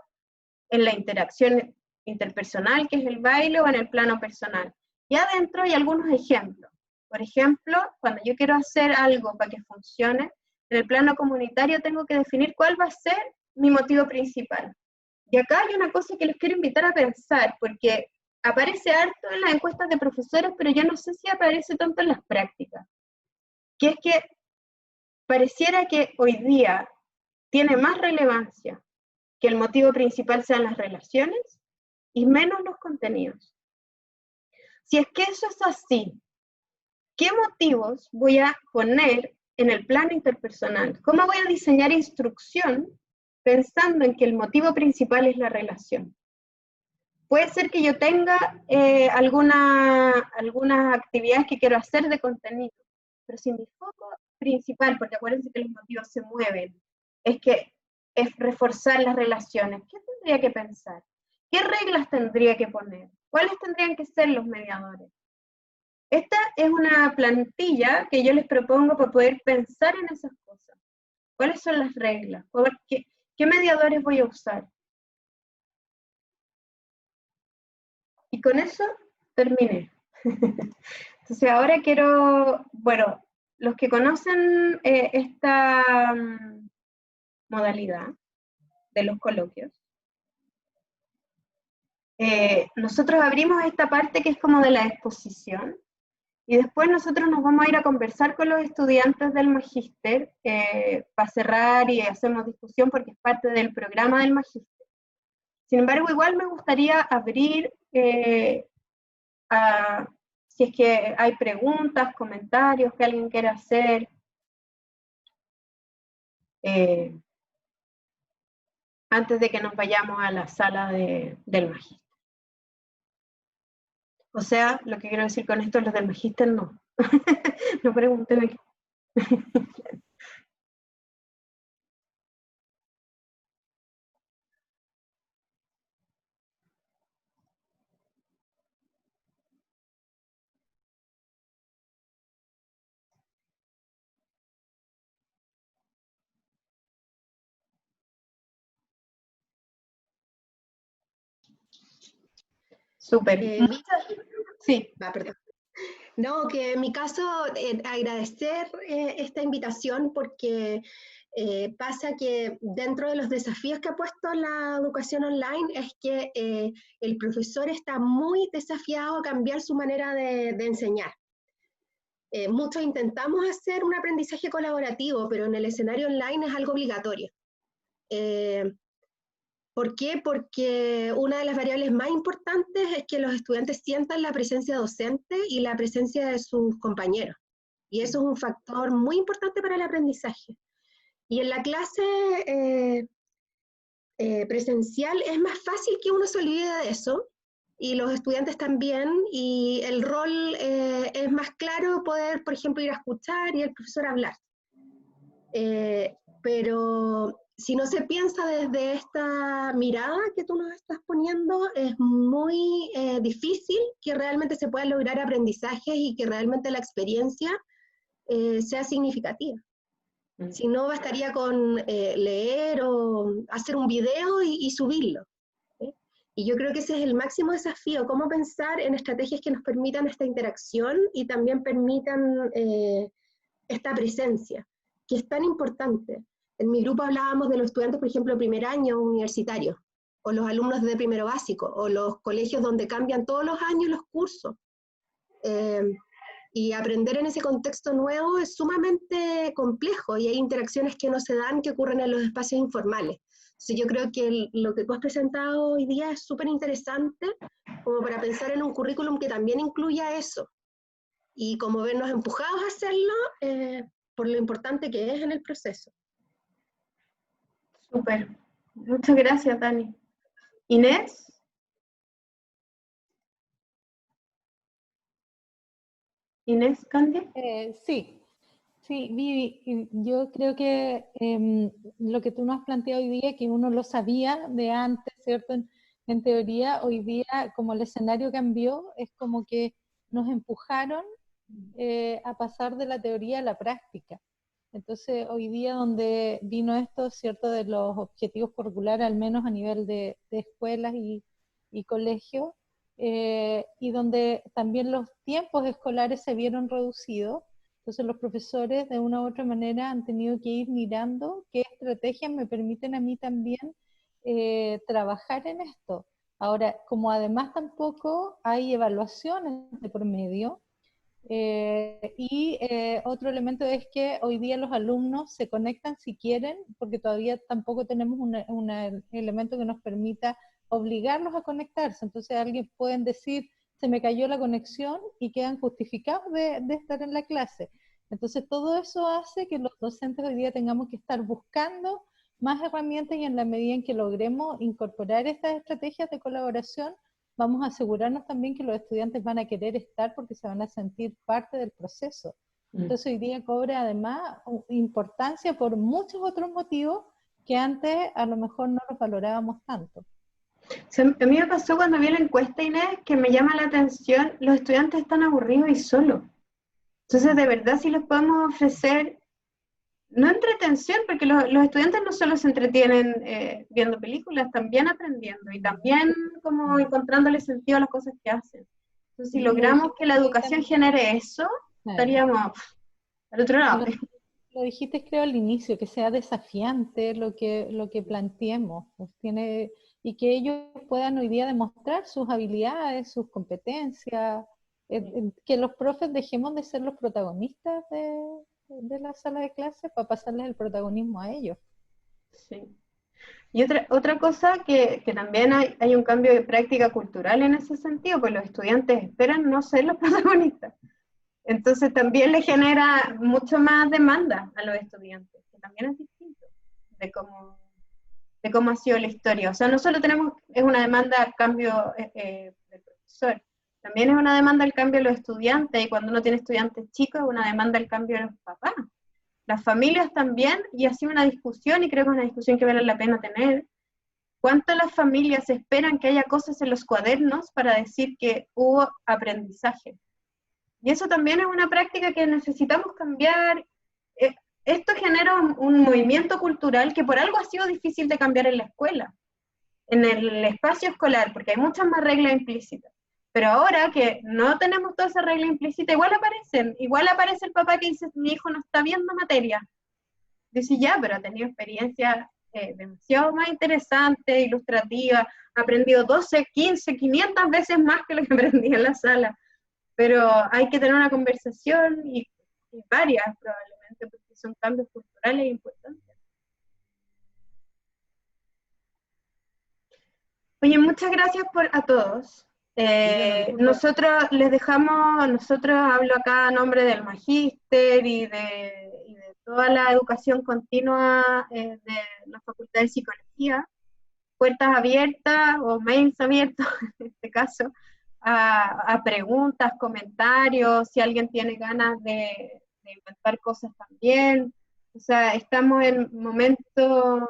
en la interacción interpersonal, que es el baile, o en el plano personal. Y adentro hay algunos ejemplos. Por ejemplo, cuando yo quiero hacer algo para que funcione, en el plano comunitario tengo que definir cuál va a ser mi motivo principal. Y acá hay una cosa que les quiero invitar a pensar, porque aparece harto en las encuestas de profesores, pero yo no sé si aparece tanto en las prácticas. Que es que pareciera que hoy día tiene más relevancia que el motivo principal sean las relaciones y menos los contenidos. Si es que eso es así, ¿qué motivos voy a poner en el plano interpersonal? ¿Cómo voy a diseñar instrucción pensando en que el motivo principal es la relación? Puede ser que yo tenga algunas actividades que quiero hacer de contenido, pero si mi foco principal, porque acuérdense que los motivos se mueven, es reforzar las relaciones, ¿qué tendría que pensar? ¿Qué reglas tendría que poner? ¿Cuáles tendrían que ser los mediadores? Esta es una plantilla que yo les propongo para poder pensar en esas cosas. ¿Cuáles son las reglas? ¿Qué mediadores voy a usar? Y con eso terminé. Entonces ahora quiero, bueno, los que conocen esta modalidad de los coloquios, nosotros abrimos esta parte que es como de la exposición, y después nosotros nos vamos a ir a conversar con los estudiantes del magíster para cerrar, y hacemos discusión porque es parte del programa del magíster. Sin embargo, igual me gustaría abrir si es que hay preguntas, comentarios que alguien quiera hacer. Antes de que nos vayamos a la sala del magíster. O sea, lo que quiero decir con esto, los del magíster no. No pregunten aquí. Súper. Sí. Perdón. No, que en mi caso agradecer esta invitación porque pasa que dentro de los desafíos que ha puesto la educación online es que el profesor está muy desafiado a cambiar su manera de enseñar. Muchos intentamos hacer un aprendizaje colaborativo, pero en el escenario online es algo obligatorio. ¿Por qué? Porque una de las variables más importantes es que los estudiantes sientan la presencia docente y la presencia de sus compañeros. Y eso es un factor muy importante para el aprendizaje. Y en la clase presencial es más fácil que uno se olvide de eso, y los estudiantes también, y el rol es más claro poder, por ejemplo, ir a escuchar y el profesor hablar. Pero si no se piensa desde esta mirada que tú nos estás poniendo, es muy difícil que realmente se puedan lograr aprendizajes y que realmente la experiencia sea significativa. Si no, bastaría con leer o hacer un video y subirlo. ¿Sí? Y yo creo que ese es el máximo desafío, cómo pensar en estrategias que nos permitan esta interacción y también permitan esta presencia, que es tan importante. En mi grupo hablábamos de los estudiantes, por ejemplo, de primer año universitario, o los alumnos de primero básico, o los colegios donde cambian todos los años los cursos. Y aprender en ese contexto nuevo es sumamente complejo, y hay interacciones que no se dan, que ocurren en los espacios informales. Entonces yo creo que lo que tú has presentado hoy día es súper interesante, como para pensar en un currículum que también incluya eso, y como vernos empujados a hacerlo, por lo importante que es en el proceso. Súper. Muchas gracias, Dani. Inés. Inés Candia. Sí, Vivi, yo creo que lo que tú nos has planteado hoy día, que uno lo sabía de antes, ¿cierto? En teoría, hoy día, como el escenario cambió, es como que nos empujaron a pasar de la teoría a la práctica. Entonces, hoy día donde vino esto, ¿cierto?, de los objetivos curriculares, al menos a nivel de escuelas y colegios, y donde también los tiempos escolares se vieron reducidos. Entonces los profesores de una u otra manera han tenido que ir mirando qué estrategias me permiten a mí también trabajar en esto. Ahora, como además tampoco hay evaluaciones de por medio, otro elemento es que hoy día los alumnos se conectan si quieren, porque todavía tampoco tenemos un elemento que nos permita obligarlos a conectarse. Entonces alguien pueden decir, se me cayó la conexión, y quedan justificados de estar en la clase. Entonces todo eso hace que los docentes hoy día tengamos que estar buscando más herramientas, y en la medida en que logremos incorporar estas estrategias de colaboración, vamos a asegurarnos también que los estudiantes van a querer estar porque se van a sentir parte del proceso. Entonces hoy día cobra además importancia por muchos otros motivos que antes a lo mejor no los valorábamos tanto. A mí me pasó cuando vi la encuesta, Inés, que me llama la atención, los estudiantes están aburridos y solos. Entonces, de verdad, sí les podemos ofrecer, no entretención, porque los estudiantes no solo se entretienen viendo películas, también aprendiendo, y también como encontrándole sentido a las cosas que hacen. Entonces, si logramos que la educación genere eso, estaríamos al otro lado. Lo dijiste, creo, al inicio, que sea desafiante lo que planteemos, pues y que ellos puedan hoy día demostrar sus habilidades, sus competencias, que los profes dejemos de ser los protagonistas de la sala de clase para pasarles el protagonismo a ellos. Sí. Y otra cosa que también hay un cambio de práctica cultural en ese sentido, pues los estudiantes esperan no ser los protagonistas. Entonces también le genera mucho más demanda a los estudiantes, que también es distinto de cómo ha sido la historia. O sea, no solo es una demanda a cambio del profesor, También es una demanda el cambio de los estudiantes, y cuando uno tiene estudiantes chicos es una demanda el cambio de los papás. Las familias también, y así una discusión, y creo que es una discusión que vale la pena tener. ¿Cuánto las familias esperan que haya cosas en los cuadernos para decir que hubo aprendizaje? Y eso también es una práctica que necesitamos cambiar. Esto genera un movimiento cultural que por algo ha sido difícil de cambiar en la escuela, en el espacio escolar, porque hay muchas más reglas implícitas. Pero ahora que no tenemos toda esa regla implícita, igual aparece el papá que dice, mi hijo no está viendo materia. Dice, ya, pero ha tenido experiencias demasiado más interesantes, ilustrativas, ha aprendido 12, 15, 500 veces más que lo que aprendí en la sala. Pero hay que tener una conversación, y varias probablemente, porque son cambios culturales importantes. Oye, muchas gracias a todos. Nosotros les dejamos, hablo acá a nombre del magíster y de toda la educación continua de la Facultad de Psicología, puertas abiertas o mails abiertos en este caso, a preguntas, comentarios, si alguien tiene ganas de inventar cosas también. O sea, estamos en momentos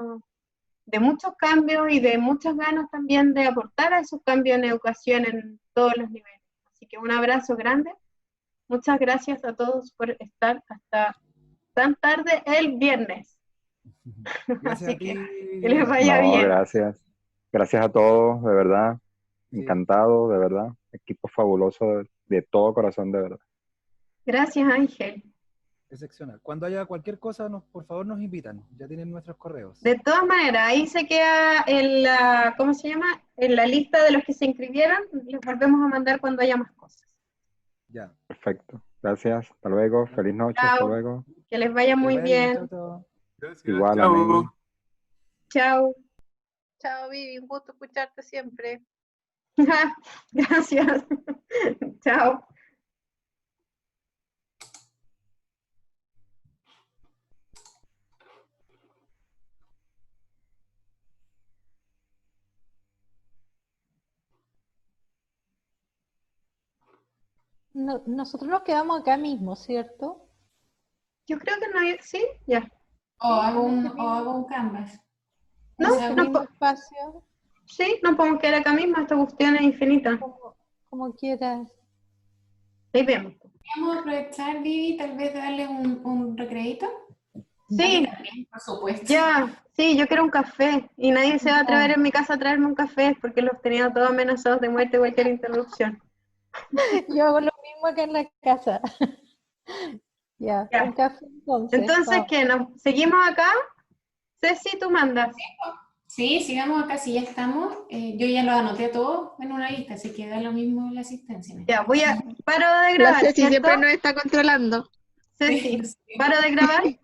de muchos cambios y de muchas ganas también de aportar a esos cambios en educación en todos los niveles. Así que un abrazo grande. Muchas gracias a todos por estar hasta tan tarde el viernes. Gracias Así a ti. que les vaya bien. Gracias. Gracias a todos, de verdad. Sí. Encantado, de verdad. Equipo fabuloso, de todo corazón, de verdad. Gracias, Ángel. Excepcional. Cuando haya cualquier cosa, por favor nos invitan. Ya tienen nuestros correos. De todas maneras, ahí se queda en la, ¿cómo se llama? En la lista de los que se inscribieron. Les volvemos a mandar cuando haya más cosas. Ya. Perfecto. Gracias. Hasta luego. Feliz noche. Chao. Hasta luego. Que les vaya muy bien. Chao, chao. Gracias. Igual, Chao. amén. Chao. Chao, Vivi, un gusto escucharte siempre. Gracias. Chao. Nosotros nos quedamos acá mismo, ¿cierto? Yo creo que no hay, sí, ya. O hago un canvas. No, O sea, El no, mismo espacio, sí, no podemos quedar acá mismo, esta cuestión es infinita. como quieras. Ahí vemos. podríamos aprovechar, Vivi, tal vez darle un recreíto. Sí, También, por supuesto. ya, sí, yo quiero un café, y nadie se va a atrever en mi casa a traerme un café, porque los tenía todos amenazados de muerte cualquier interrupción. Yo hago lo mismo que en la casa. Ya, Ya. un café entonces. Entonces, vamos. ¿qué? ¿Nos seguimos acá? Ceci, tú mandas. Sí, sigamos acá, si ya estamos. Yo ya lo anoté todo en una lista, así que da lo mismo la asistencia. Ya, paro de La grabar, Ceci ¿cierto? siempre nos está controlando. Ceci, Sí. paro de grabar. Sí.